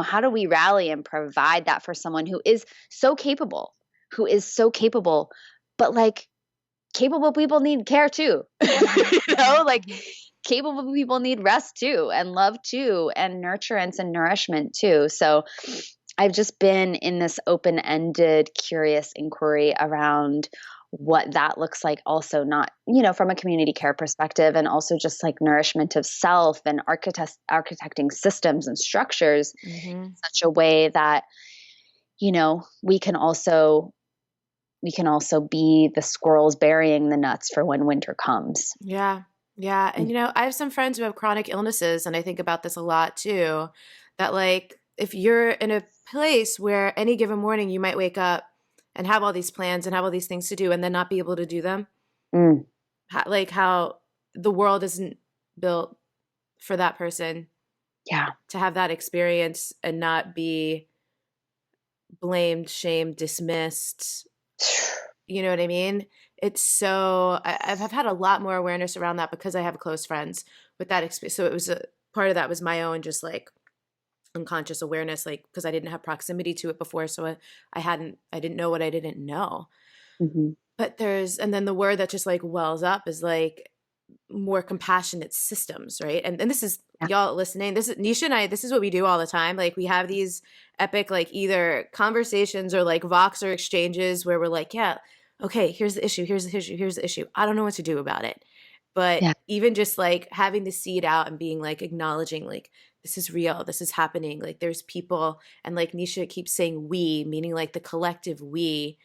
How do we rally and provide that for someone who is so capable, but like capable people need care too, like capable people need rest too, and love too, and nurturance and nourishment too. So I've just been in this open-ended, curious inquiry around what that looks like, also not, from a community care perspective, and also just like nourishment of self and architecting systems and structures in such a way that, we can also be the squirrels burying the nuts for when winter comes. Yeah. Yeah. And, I have some friends who have chronic illnesses, and I think about this a lot too, that like, if you're in a place where any given morning you might wake up and have all these plans and have all these things to do and then not be able to do them, how the world isn't built for that person to have that experience and not be blamed, shamed, dismissed. You know what I mean? It's so I've had a lot more awareness around that because I have close friends with that experience. So it was part of that was my own just like unconscious awareness, like because I didn't have proximity to it before, so I didn't know what I didn't know. But and then the word that just like wells up is like more compassionate systems, right? And this is y'all listening. This is Nisha and I. This is what we do all the time. Like we have these epic like either conversations or like Voxer exchanges where we're like, yeah, okay, here's the issue. Here's the issue. Here's the issue. I don't know what to do about it. But even just like having the seed out and being like acknowledging like this is real, this is happening. Like there's people, and like Nisha keeps saying we, meaning like the collective we.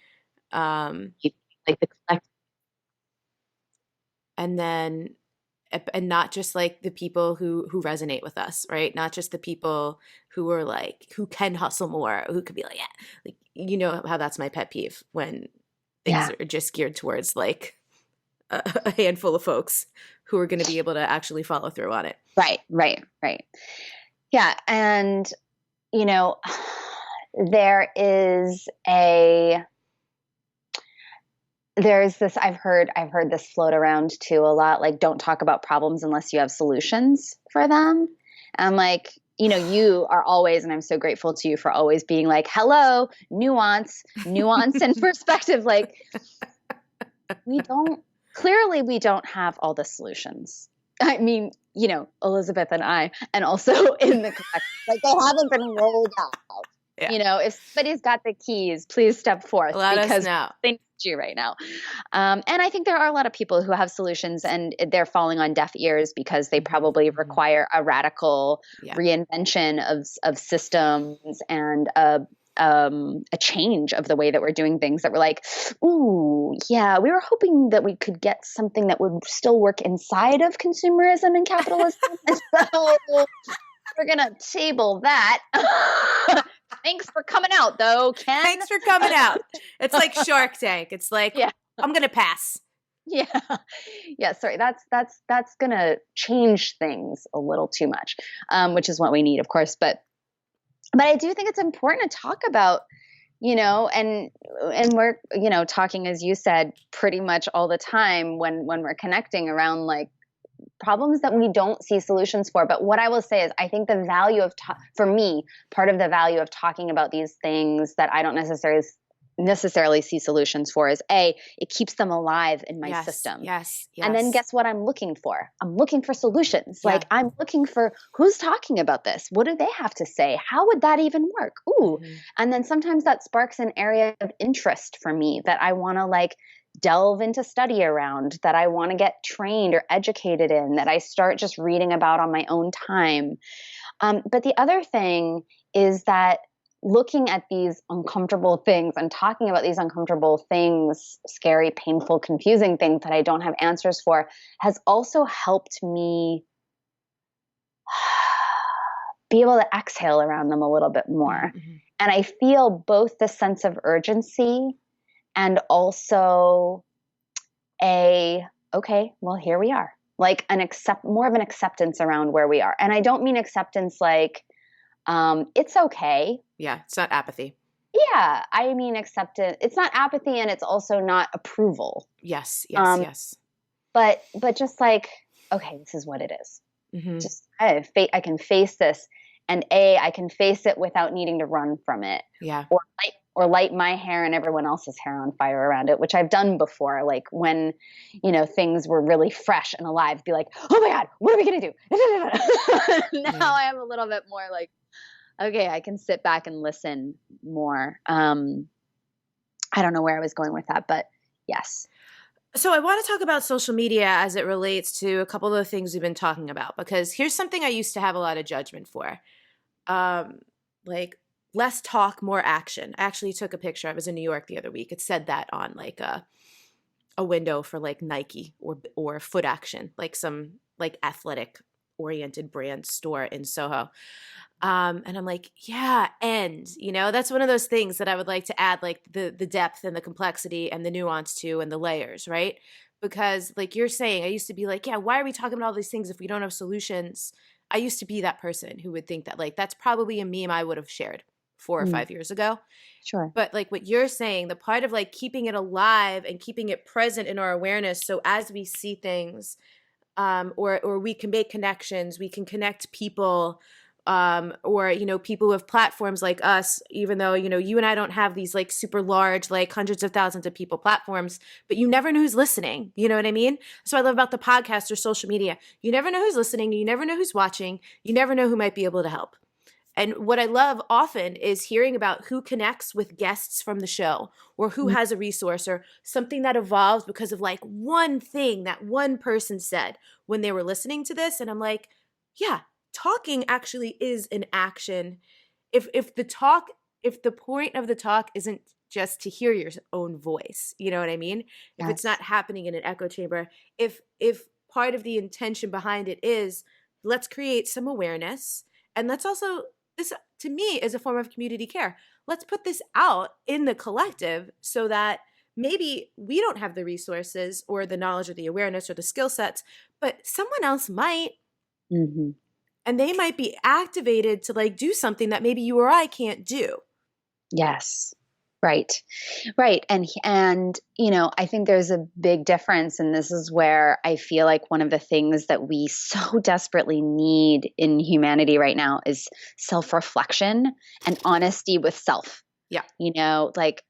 Like the collective. And then and not just like the people who resonate with us, right? Not just the people who are like who can hustle more, who could be like, yeah, like how that's my pet peeve when things are just geared towards like a handful of folks who are going to be able to actually follow through on it. Right. Yeah, and there's this, I've heard this float around too a lot, like don't talk about problems unless you have solutions for them. And I'm like, you are always, and I'm so grateful to you for always being like, hello, nuance and perspective. Like we don't have all the solutions. I mean, Elizabeth and I, and also in the collective, like they haven't been rolled out. Yeah. If somebody's got the keys, please step forth. Let us know. They need you right now. And I think there are a lot of people who have solutions and they're falling on deaf ears because they probably require a radical reinvention of systems and a change of the way that we're doing things, that we're like, ooh, yeah, we were hoping that we could get something that would still work inside of consumerism and capitalism. So we're going to table that. Thanks for coming out though, Ken. Thanks for coming out. It's like Shark Tank. It's like, I'm going to pass. Yeah. Sorry. That's going to change things a little too much, which is what we need, of course. But But I do think it's important to talk about, and we're, talking, as you said, pretty much all the time when we're connecting around like problems that we don't see solutions for. But what I will say is I think the value of, for me, part of the value of talking about these things that I don't necessarily see solutions for is it keeps them alive in my system. Yes. And then guess what I'm looking for? I'm looking for solutions. Yeah. Like I'm looking for who's talking about this? What do they have to say? How would that even work? Ooh. Mm-hmm. And then sometimes that sparks an area of interest for me that I want to like delve into study around, that I want to get trained or educated in, that I start just reading about on my own time. But the other thing is that looking at these uncomfortable things and talking about these uncomfortable things, scary, painful, confusing things that I don't have answers for, has also helped me be able to exhale around them a little bit more. Mm-hmm. And I feel both the sense of urgency and also okay, well, here we are. Like more of an acceptance around where we are. And I don't mean acceptance like, it's okay. Yeah, it's not apathy. Yeah, I mean acceptance. It's not apathy, and it's also not approval. Yes. But just like, okay, this is what it is. Mm-hmm. Just I can face this, and I can face it without needing to run from it. Yeah. Or light my hair and everyone else's hair on fire around it, which I've done before. Like when, things were really fresh and alive, be like, oh my God, what are we going to do? Now I am a little bit more like, okay, I can sit back and listen more. I don't know where I was going with that, but yes. So I want to talk about social media as it relates to a couple of the things we've been talking about, because here's something I used to have a lot of judgment for. Like less talk, more action. I actually took a picture. I was in New York the other week. It said that on like a window for like Nike or Foot Action, like some like athletic oriented brand store in Soho. And I'm like, yeah, and that's one of those things that I would like to add like the depth and the complexity and the nuance to and the layers, right? Because like you're saying, I used to be like, yeah, why are we talking about all these things if we don't have solutions? I used to be that person who would think that like that's probably a meme I would have shared 4 or 5 years ago. Sure. But like what you're saying, the part of like keeping it alive and keeping it present in our awareness, so as we see things, or we can make connections, we can connect people, or people with platforms like us, even though you and I don't have these like super large, like hundreds of thousands of people platforms, but you never know who's listening. You know what I mean? So I love about the podcast or social media. You never know who's listening. You never know who's watching. You never know who might be able to help. And what I love often is hearing about who connects with guests from the show, or who has a resource or something that evolves because of like one thing that one person said when they were listening to this. And I'm like, yeah, talking actually is an action. If the point of the talk isn't just to hear your own voice, you know what I mean? If it's not happening in an echo chamber, if part of the intention behind it is let's create some awareness, and let's also, this to me is a form of community care. Let's put this out in the collective so that maybe we don't have the resources or the knowledge or the awareness or the skill sets, but someone else might. Mm-hmm. And they might be activated to like do something that maybe you or I can't do. Yes. Right. And I think there's a big difference. And this is where I feel like one of the things that we so desperately need in humanity right now is self-reflection and honesty with self. Yeah. Like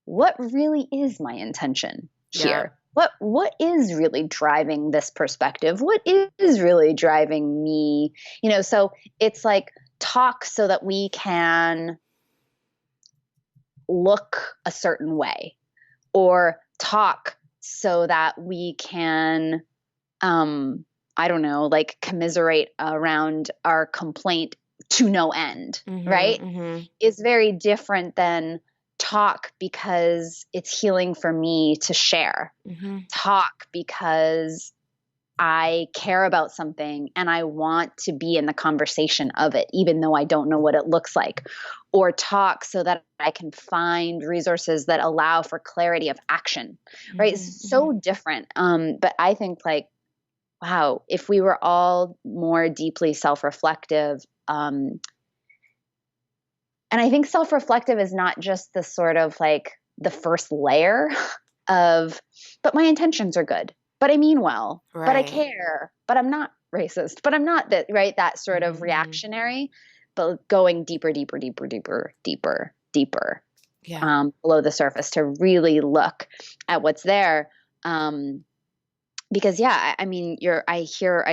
what really is my intention here? Yeah. What is really driving this perspective? What is really driving me? So it's like talk so that we can look a certain way, or talk so that we can, I don't know, like commiserate around our complaint to no end, right? Mm-hmm. Is very different than talk because it's healing for me to share. Mm-hmm. Talk because I care about something and I want to be in the conversation of it, even though I don't know what it looks like. Or talk so that I can find resources that allow for clarity of action, right? Mm-hmm. It's so different. But I think like, wow, if we were all more deeply self-reflective, And I think self-reflective is not just the sort of like the first layer of, but my intentions are good, but I mean well, but I Right. care, but I'm not racist, but I'm not that, right? That sort of Mm-hmm. reactionary, but going deeper, deeper, deeper, deeper, deeper, deeper, Yeah. below the surface to really look at what's there. Because yeah, I mean, I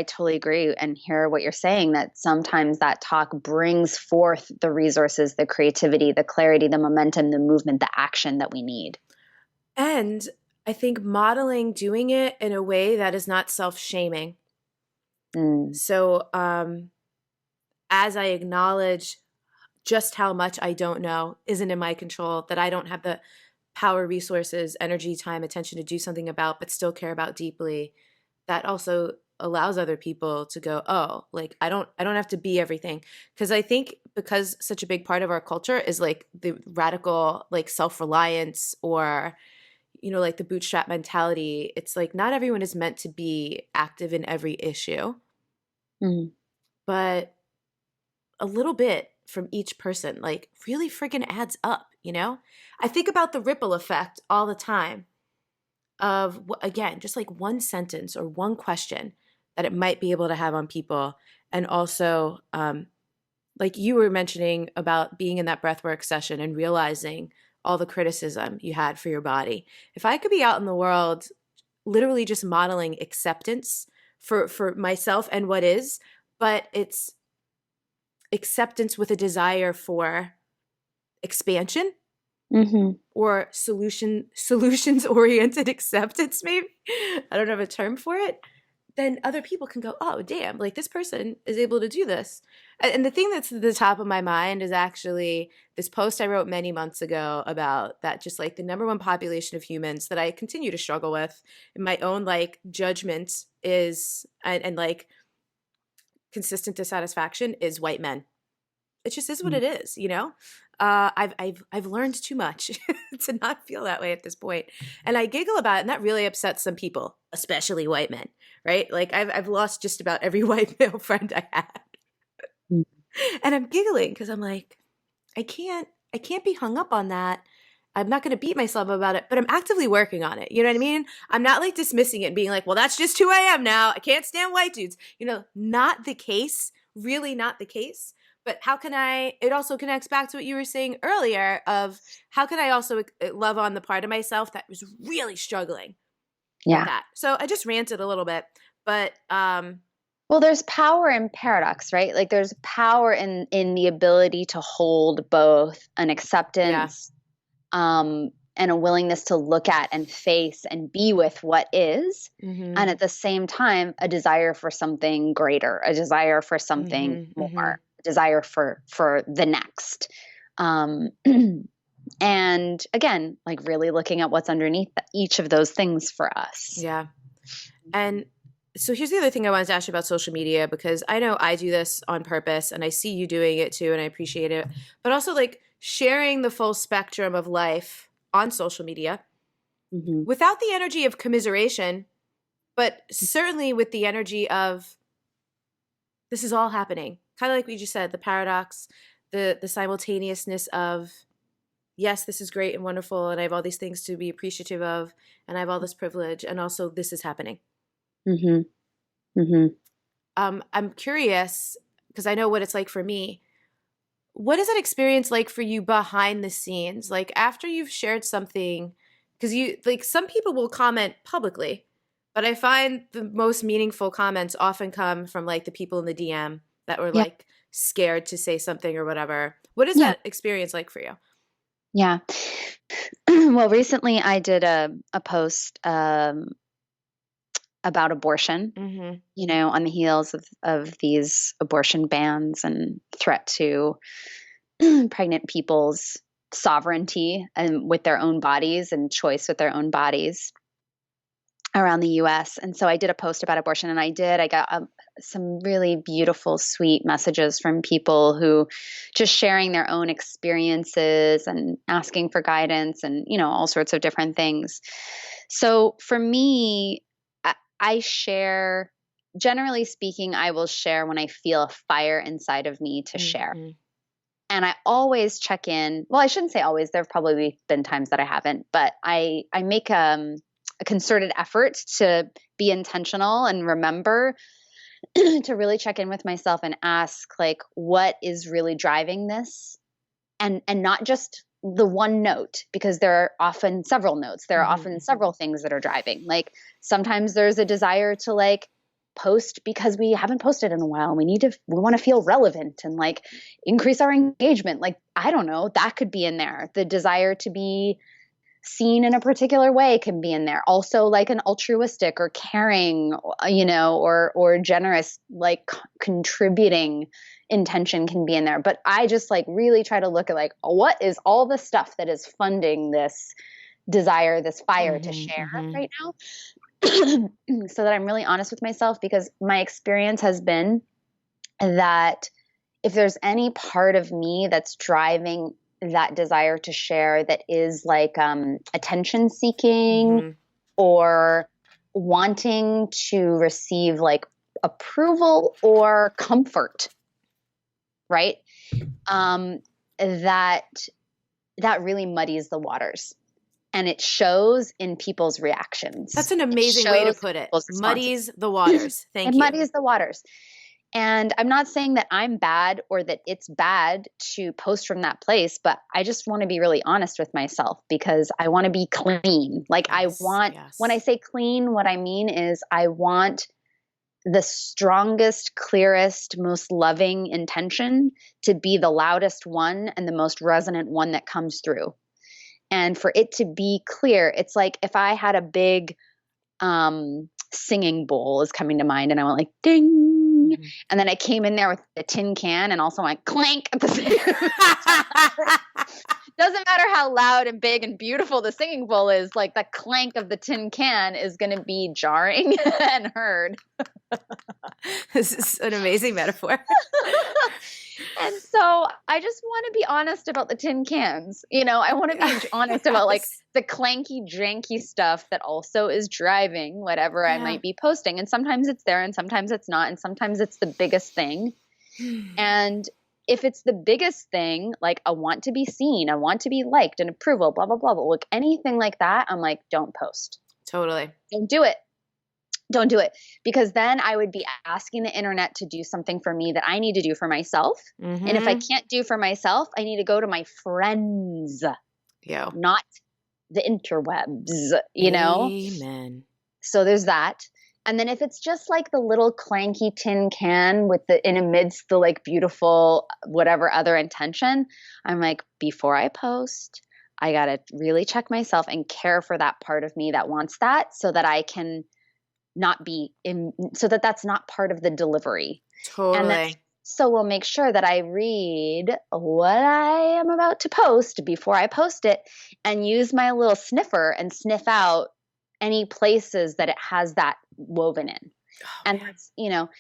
totally agree and hear what you're saying, that sometimes that talk brings forth the resources, the creativity, the clarity, the momentum, the movement, the action that we need. And I think modeling doing it in a way that is not self-shaming. Mm, So, as I acknowledge just how much I don't know isn't in my control, that I don't have the power, resources, energy, time, attention to do something about, but still care about deeply, that also allows other people to go, oh, like I don't have to be everything. Because I think because such a big part of our culture is like the radical like self-reliance, or like the bootstrap mentality, it's like not everyone is meant to be active in every issue, mm, but a little bit from each person like really freaking adds up. I think about the ripple effect all the time of, again, just like one sentence or one question that it might be able to have on people. And also, like you were mentioning about being in that breathwork session and realizing all the criticism you had for your body. If I could be out in the world literally just modeling acceptance for myself and what is, but it's acceptance with a desire for expansion, mm-hmm. or solutions oriented acceptance, maybe. I don't have a term for it. Then other people can go, oh damn, like this person is able to do this. And the thing that's at the top of my mind is actually this post I wrote many months ago about that, just like the number one population of humans that I continue to struggle with in my own like judgment is, and like consistent dissatisfaction, is white men. It just is what it is. I've learned too much to not feel that way at this point, and I giggle about it, and that really upsets some people, especially white men. Right? Like I've lost just about every white male friend I had, and I'm giggling because I'm like, I can't be hung up on that. I'm not going to beat myself about it, but I'm actively working on it. You know what I mean? I'm not like dismissing it and being like, well, that's just who I am now. I can't stand white dudes. Not the case, really not the case. But how can it also connects back to what you were saying earlier of how can I also love on the part of myself that was really struggling with Yeah. that. So I just ranted a little bit, but Well, there's power in paradox, right? Like there's power in the ability to hold both an yeah. acceptance, and a willingness to look at and face and be with what is, Mhm. and at the same time a desire for something greater, a desire for something Mhm. Mhm. more, a desire for the next. Um, and again, like really looking at what's underneath each of those things for us. Yeah. And so here's the other thing I wanted to ask you about social media, because I know I do this on purpose and I see you doing it too and I appreciate it. But also like sharing the full spectrum of life on social media Mm-hmm. without the energy of commiseration, but certainly with the energy of this is all happening. Kind of like we just said, the paradox, the simultaneousness of yes, this is great and wonderful and I have all these things to be appreciative of and I have all this privilege, and also this is happening. Mm-hmm. Mm-hmm. I'm curious because I know what it's like for me. What is that experience like for you behind the scenes? Like after you've shared something, because you like some people will comment publicly, but I find the most meaningful comments often come from like the people in the DM that were Yeah. like scared to say something or whatever. What is Yeah. that experience like for you? Yeah. Well, recently I did a post about abortion, Mm-hmm. on the heels of these abortion bans and threat to pregnant people's sovereignty and with their own bodies and choice with their own bodies around the US. And so I did a post about abortion, and I got some really beautiful, sweet messages from people who just sharing their own experiences and asking for guidance and, all sorts of different things. So for me, I share, generally speaking, I will share when I feel a fire inside of me to share. Mm-hmm. And I always check in. Well, I shouldn't say always. There have probably been times that I haven't, but I make a concerted effort to be intentional and remember to really check in with myself and ask, like, what is really driving this? And not just the one note, because there are often several notes. There are often several things that are driving. Like sometimes there's a desire to like post because we haven't posted in a while. We want to feel relevant and like increase our engagement. Like, I don't know, that could be in there. The desire to be seen in a particular way can be in there. Also like an altruistic or caring, or generous, like contributing intention can be in there. But I just like really try to look at like, what is all the stuff that is funding this desire, this fire to share right now? So that I'm really honest with myself, because my experience has been that if there's any part of me that's driving that desire to share that is like attention seeking or wanting to receive like approval or comfort, right? That really muddies the waters. And it shows in people's reactions. That's an amazing way to put it. Muddies the waters. Thank you. It muddies the waters. And I'm not saying that I'm bad or that it's bad to post from that place, but I just want to be really honest with myself because I want to be clean. Like when I say clean, what I mean is I want the strongest, clearest, most loving intention to be the loudest one and the most resonant one that comes through. And for it to be clear, it's like if I had a big singing bowl is coming to mind and I went like ding, and then I came in there with a tin can and also went clank at the same time. Doesn't matter how loud and big and beautiful the singing bowl is, like the clank of the tin can is going to be jarring and heard. This is an amazing metaphor. And so I just want to be honest about the tin cans. I want to be honest about like the clanky, janky stuff that also is driving whatever I might be posting. And sometimes it's there and sometimes it's not. And sometimes it's the biggest thing. And if it's the biggest thing, like I want to be seen, I want to be liked and approval, blah, blah, blah. But like anything like that, I'm like, don't post. Totally. Don't do it. Don't do it, because then I would be asking the internet to do something for me that I need to do for myself. And if I can't do for myself, I need to go to my friends, not the interwebs, Amen. So there's that. And then if it's just like the little clanky tin can in amidst the like beautiful whatever other intention, I'm like, before I post, I got to really check myself and care for that part of me that wants that, so that I can not be so that's not part of the delivery. Totally. And then, so we'll make sure that I read what I am about to post before I post it and use my little sniffer and sniff out any places that it has that woven in. And that's,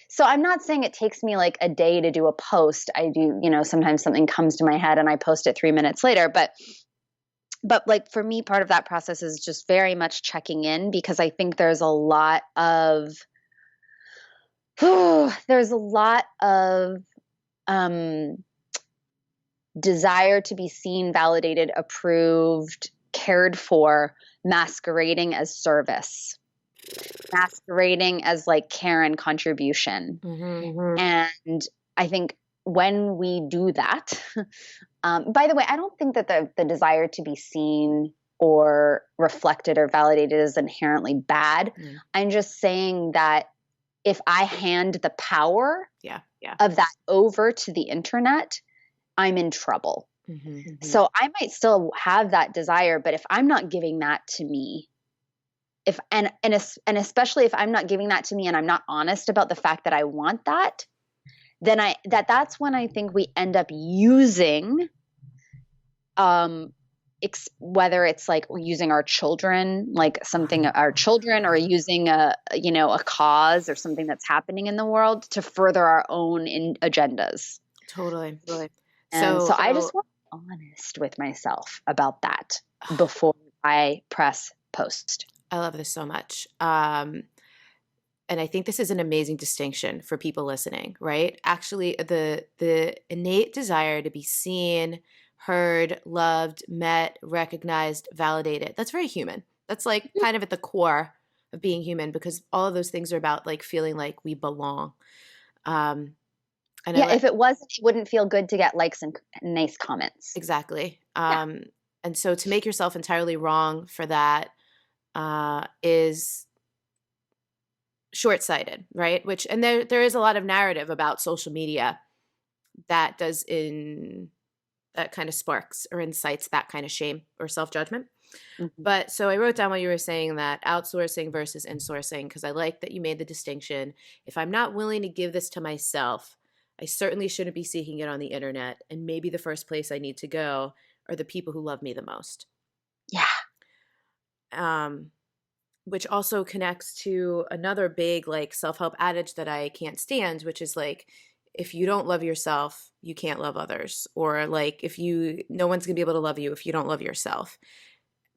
so I'm not saying it takes me like a day to do a post. I do, sometimes something comes to my head and I post it 3 minutes later, but like for me, part of that process is just very much checking in, because I think there's a lot of desire to be seen, validated, approved, cared for, masquerading as service, masquerading as like care and contribution. And I think when we do that, by the way, I don't think that the desire to be seen or reflected or validated is inherently bad. I'm just saying that if I hand the power of that over to the internet, I'm in trouble. So I might still have that desire, but if I'm not giving that to me, and especially if I'm not giving that to me and I'm not honest about the fact that I want that, then that's when I think we end up using, whether it's like using our children, like something, our children, or using a cause or something that's happening in the world to further our own agendas. Totally. And so I just want to be honest with myself about that before I press post. I love this so much. and I think this is an amazing distinction for people listening, right? Actually, the innate desire to be seen, heard, loved, met, recognized, validated. That's very human. That's like kind of at the core of being human, because all of those things are about like feeling like we belong. Um, and Yeah, if it wasn't, it wouldn't feel good to get likes and nice comments. exactly. Yeah. And so to make yourself entirely wrong for that is short-sighted, right? Which, and there is a lot of narrative about social media that kind of sparks or incites that kind of shame or self-judgment. Mm-hmm. But so I wrote down while you were saying that, outsourcing versus insourcing, because I like that you made the distinction. If I'm not willing to give this to myself, I certainly shouldn't be seeking it on the internet. And maybe the first place I need to go are the people who love me the most. Yeah. Which also connects to another big like self-help adage that I can't stand, which is like, if you don't love yourself, you can't love others. Or like, no one's gonna be able to love you if you don't love yourself.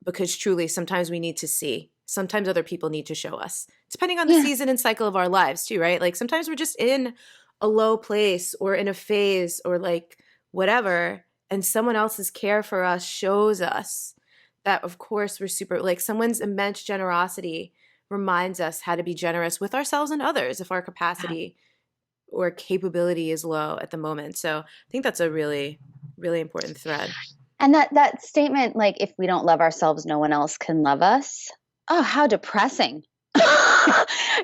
Because truly, sometimes we need to see. Sometimes other people need to show us, depending on the season and cycle of our lives too, right? Like sometimes we're just in a low place or in a phase or like whatever, and someone else's care for us shows us that, of course, we're super, like someone's immense generosity reminds us how to be generous with ourselves and others if our capacity or capability is low at the moment. So I think that's a really, really important thread. And that statement, like, if we don't love ourselves, no one else can love us. Oh, how depressing.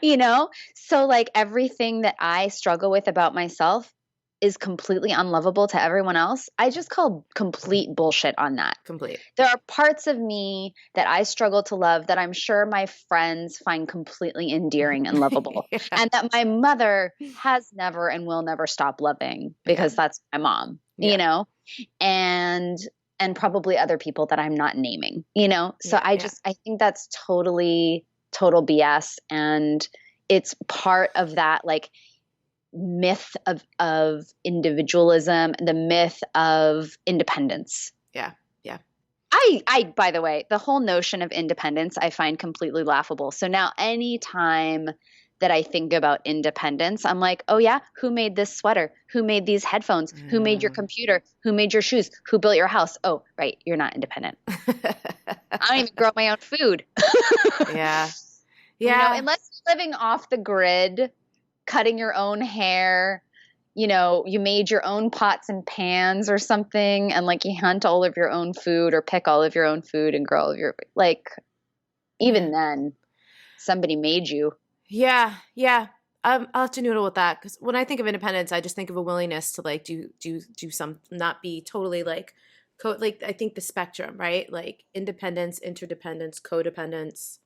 You know? So like everything that I struggle with about myself is completely unlovable to everyone else. I just call complete bullshit on that. Complete. There are parts of me that I struggle to love that I'm sure my friends find completely endearing and lovable. Yeah. And that my mother has never and will never stop loving, because that's my mom, you know? And probably other people that I'm not naming, you know? So I think that's total BS. And it's part of that like myth of individualism, the myth of independence. Yeah. Yeah. I, by the way, the whole notion of independence, I find completely laughable. So now anytime that I think about independence, I'm like, oh yeah, who made this sweater? Who made these headphones? Who made your computer? Who made your shoes? Who built your house? Oh, right. You're not independent. I don't even grow my own food. Yeah. Yeah. You know, unless you're living off the grid, cutting your own hair, you know, you made your own pots and pans or something, and like you hunt all of your own food or pick all of your own food and grow all of your, like, even then somebody made you. Yeah. Yeah. I'll have to noodle with that, because when I think of independence, I just think of a willingness to like do some, not be totally like, like I think the spectrum, right? Like independence, interdependence, codependence.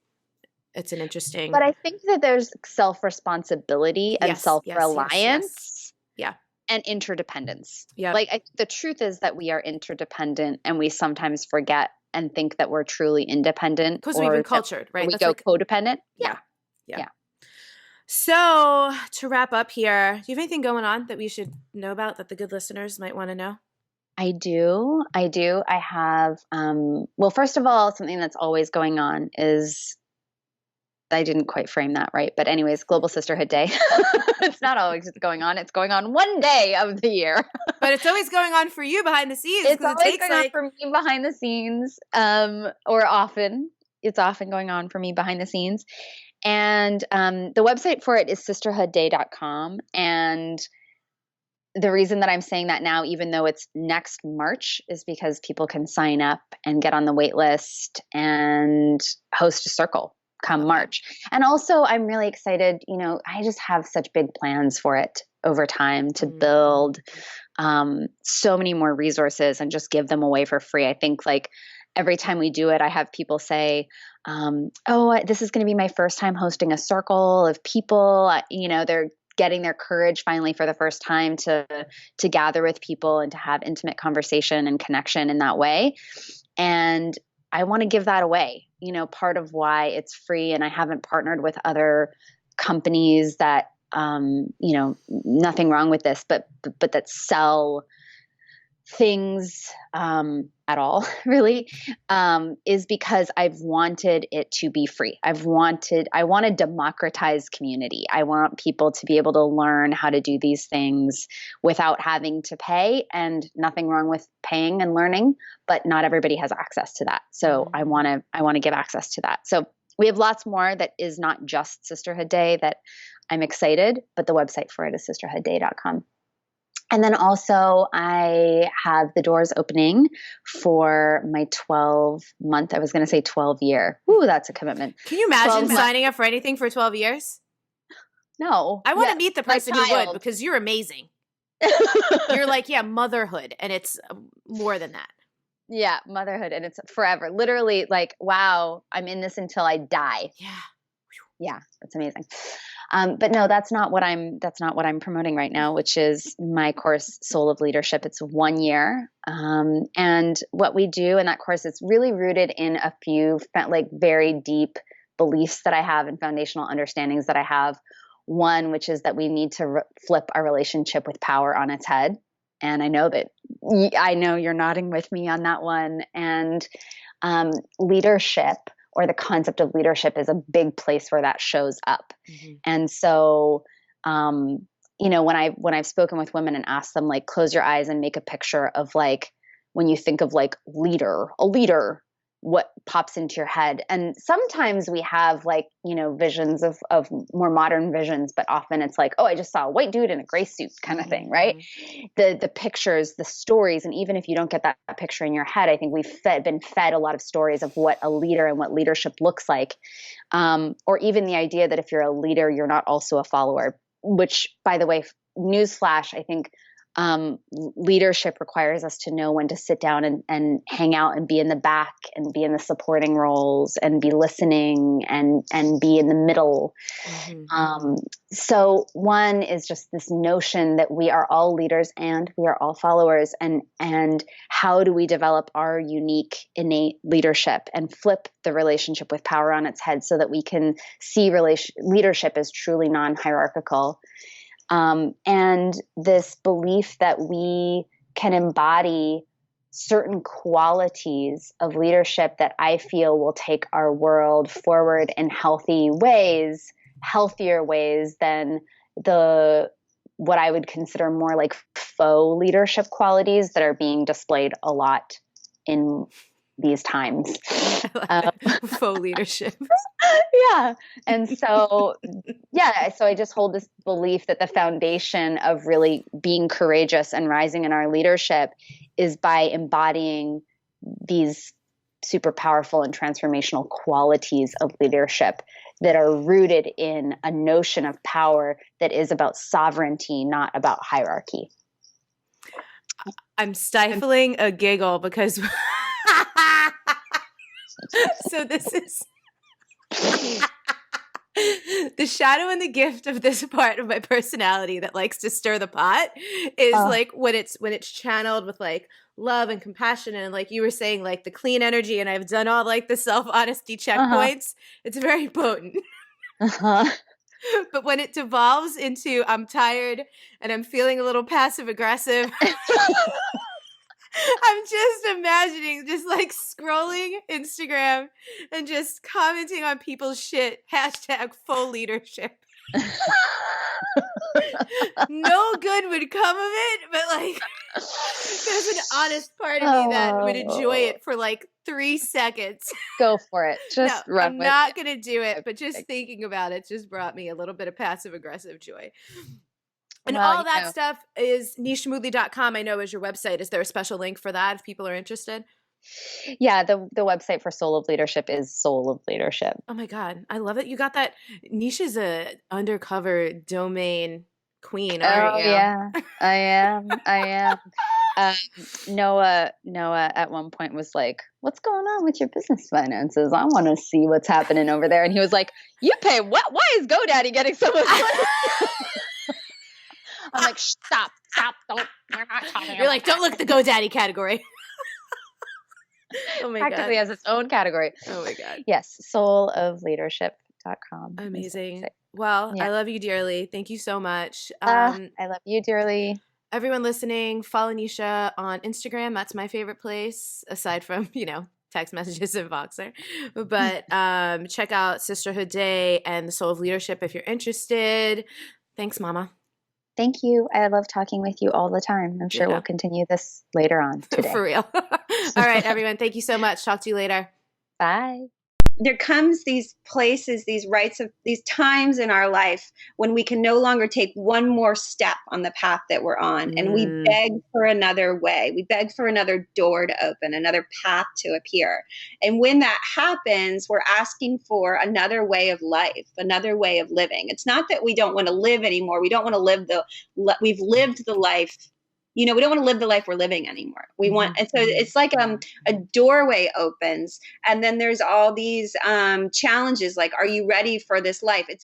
It's an interesting. But I think that there's self-responsibility and self-reliance. Yeah. And interdependence. Yeah. Like the truth is that we are interdependent, and we sometimes forget and think that we're truly independent. Because we've been cultured, right? We go like, codependent. Yeah. So to wrap up here, do you have anything going on that we should know about that the good listeners might want to know? I do. I have, well, first of all, something that's always going on is, I didn't quite frame that right. But anyways, Global Sisterhood Day. It's not always going on. It's going on one day of the year. But it's always going on for you behind the scenes. It's always going on for me behind the scenes, or often. It's often going on for me behind the scenes. And the website for it is sisterhoodday.com. And the reason that I'm saying that now, even though it's next March, is because people can sign up and get on the wait list and host a circle come March. And also I'm really excited, you know, I just have such big plans for it over time to build so many more resources and just give them away for free. I think like every time we do it, I have people say, oh, this is going to be my first time hosting a circle of people. You know, they're getting their courage finally for the first time to gather with people and to have intimate conversation and connection in that way. And I want to give that away. You know, part of why it's free, and I haven't partnered with other companies that, you know, nothing wrong with this, but that sell things at all, really, is because I've wanted it to be free. I want to democratize community. I want people to be able to learn how to do these things without having to pay, and nothing wrong with paying and learning, but not everybody has access to that. So I want to give access to that. So we have lots more that is not just Sisterhood Day that I'm excited, but the website for it is sisterhoodday.com. And then also I have the doors opening for my 12-month, I was going to say 12-year. Ooh, that's a commitment. Can you imagine signing up for anything for 12 years? No. I want to meet the person who would, because you're amazing. You're like, yeah, motherhood. And it's more than that. Yeah, motherhood. And it's forever. Literally like, wow, I'm in this until I die. Yeah. Yeah, that's amazing. But no, that's not what I'm promoting right now, which is my course, Soul of Leadership. It's 1 year. And what we do in that course, it's really rooted in a few like very deep beliefs that I have and foundational understandings that I have. One, which is that we need to flip our relationship with power on its head. And I know you're nodding with me on that one. And leadership, or the concept of leadership, is a big place where that shows up. Mm-hmm. And so, when I've spoken with women and asked them, like, close your eyes and make a picture of, like, when you think of like a leader, what pops into your head? And sometimes we have like, visions of more modern visions, but often it's like, oh, I just saw a white dude in a gray suit kind of thing, right? The pictures, the stories, and even if you don't get that picture in your head, I think we've been fed a lot of stories of what a leader and what leadership looks like. Or even the idea that if you're a leader, you're not also a follower, which, by the way, newsflash, I think leadership requires us to know when to sit down and hang out and be in the back and be in the supporting roles and be listening and be in the middle. Mm-hmm. So one is just this notion that we are all leaders and we are all followers, and how do we develop our unique innate leadership and flip the relationship with power on its head so that we can see leadership as truly non-hierarchical. And this belief that we can embody certain qualities of leadership that I feel will take our world forward in healthier ways than what I would consider more like faux leadership qualities that are being displayed a lot in these times. Faux leadership. Yeah. And so, so I just hold this belief that the foundation of really being courageous and rising in our leadership is by embodying these super powerful and transformational qualities of leadership that are rooted in a notion of power that is about sovereignty, not about hierarchy. I'm stifling a giggle because so this is the shadow and the gift of this part of my personality that likes to stir the pot is like when it's channeled with like love and compassion and, like you were saying, like the clean energy, and I've done all like the self-honesty checkpoints. It's very potent. But when it devolves into I'm tired and I'm feeling a little passive aggressive, I'm just imagining just like scrolling Instagram and just commenting on people's shit, #faux leadership. No good would come of it, but like there's an honest part of me that would enjoy it for like 3 seconds. Go for it. Just run I'm with not going to do it, but just thinking about it just brought me a little bit of passive aggressive joy. And all that stuff is nishamoodley.com, I know, is your website. Is there a special link for that if people are interested? Yeah, the website for Soul of Leadership is Soul of Leadership. Oh my God. I love it. You got that. Nisha's a undercover domain queen, aren't you? Yeah, I am. Noah at one point was like, what's going on with your business finances? I want to see what's happening over there. And he was like, you pay what? Why is GoDaddy getting so much money? I'm like, stop, don't. We're not talking. You're like, don't look at the GoDaddy category. Oh my God. Practically has its own category. Oh my God. Yes, soulofleadership.com. Amazing. Well, yeah. I love you dearly. Thank you so much. I love you dearly. everyone listening, follow Nisha on Instagram. That's my favorite place, aside from, text messages and Voxer. But check out Sisterhood Day and the Soul of Leadership if you're interested. Thanks, Mama. Thank you. I love talking with you all the time. I'm sure we'll continue this later on today. For real. All right, everyone. Thank you so much. Talk to you later. Bye. There comes these places, these rites of these times in our life when we can no longer take one more step on the path that we're on. And we beg for another way. We beg for another door to open, another path to appear. And when that happens, we're asking for another way of life, another way of living. It's not that we don't want to live anymore. We don't want to we've lived the life. We don't want to live the life we're living anymore. We want, and so it's like a doorway opens, and then there's all these challenges like, are you ready for this life? It's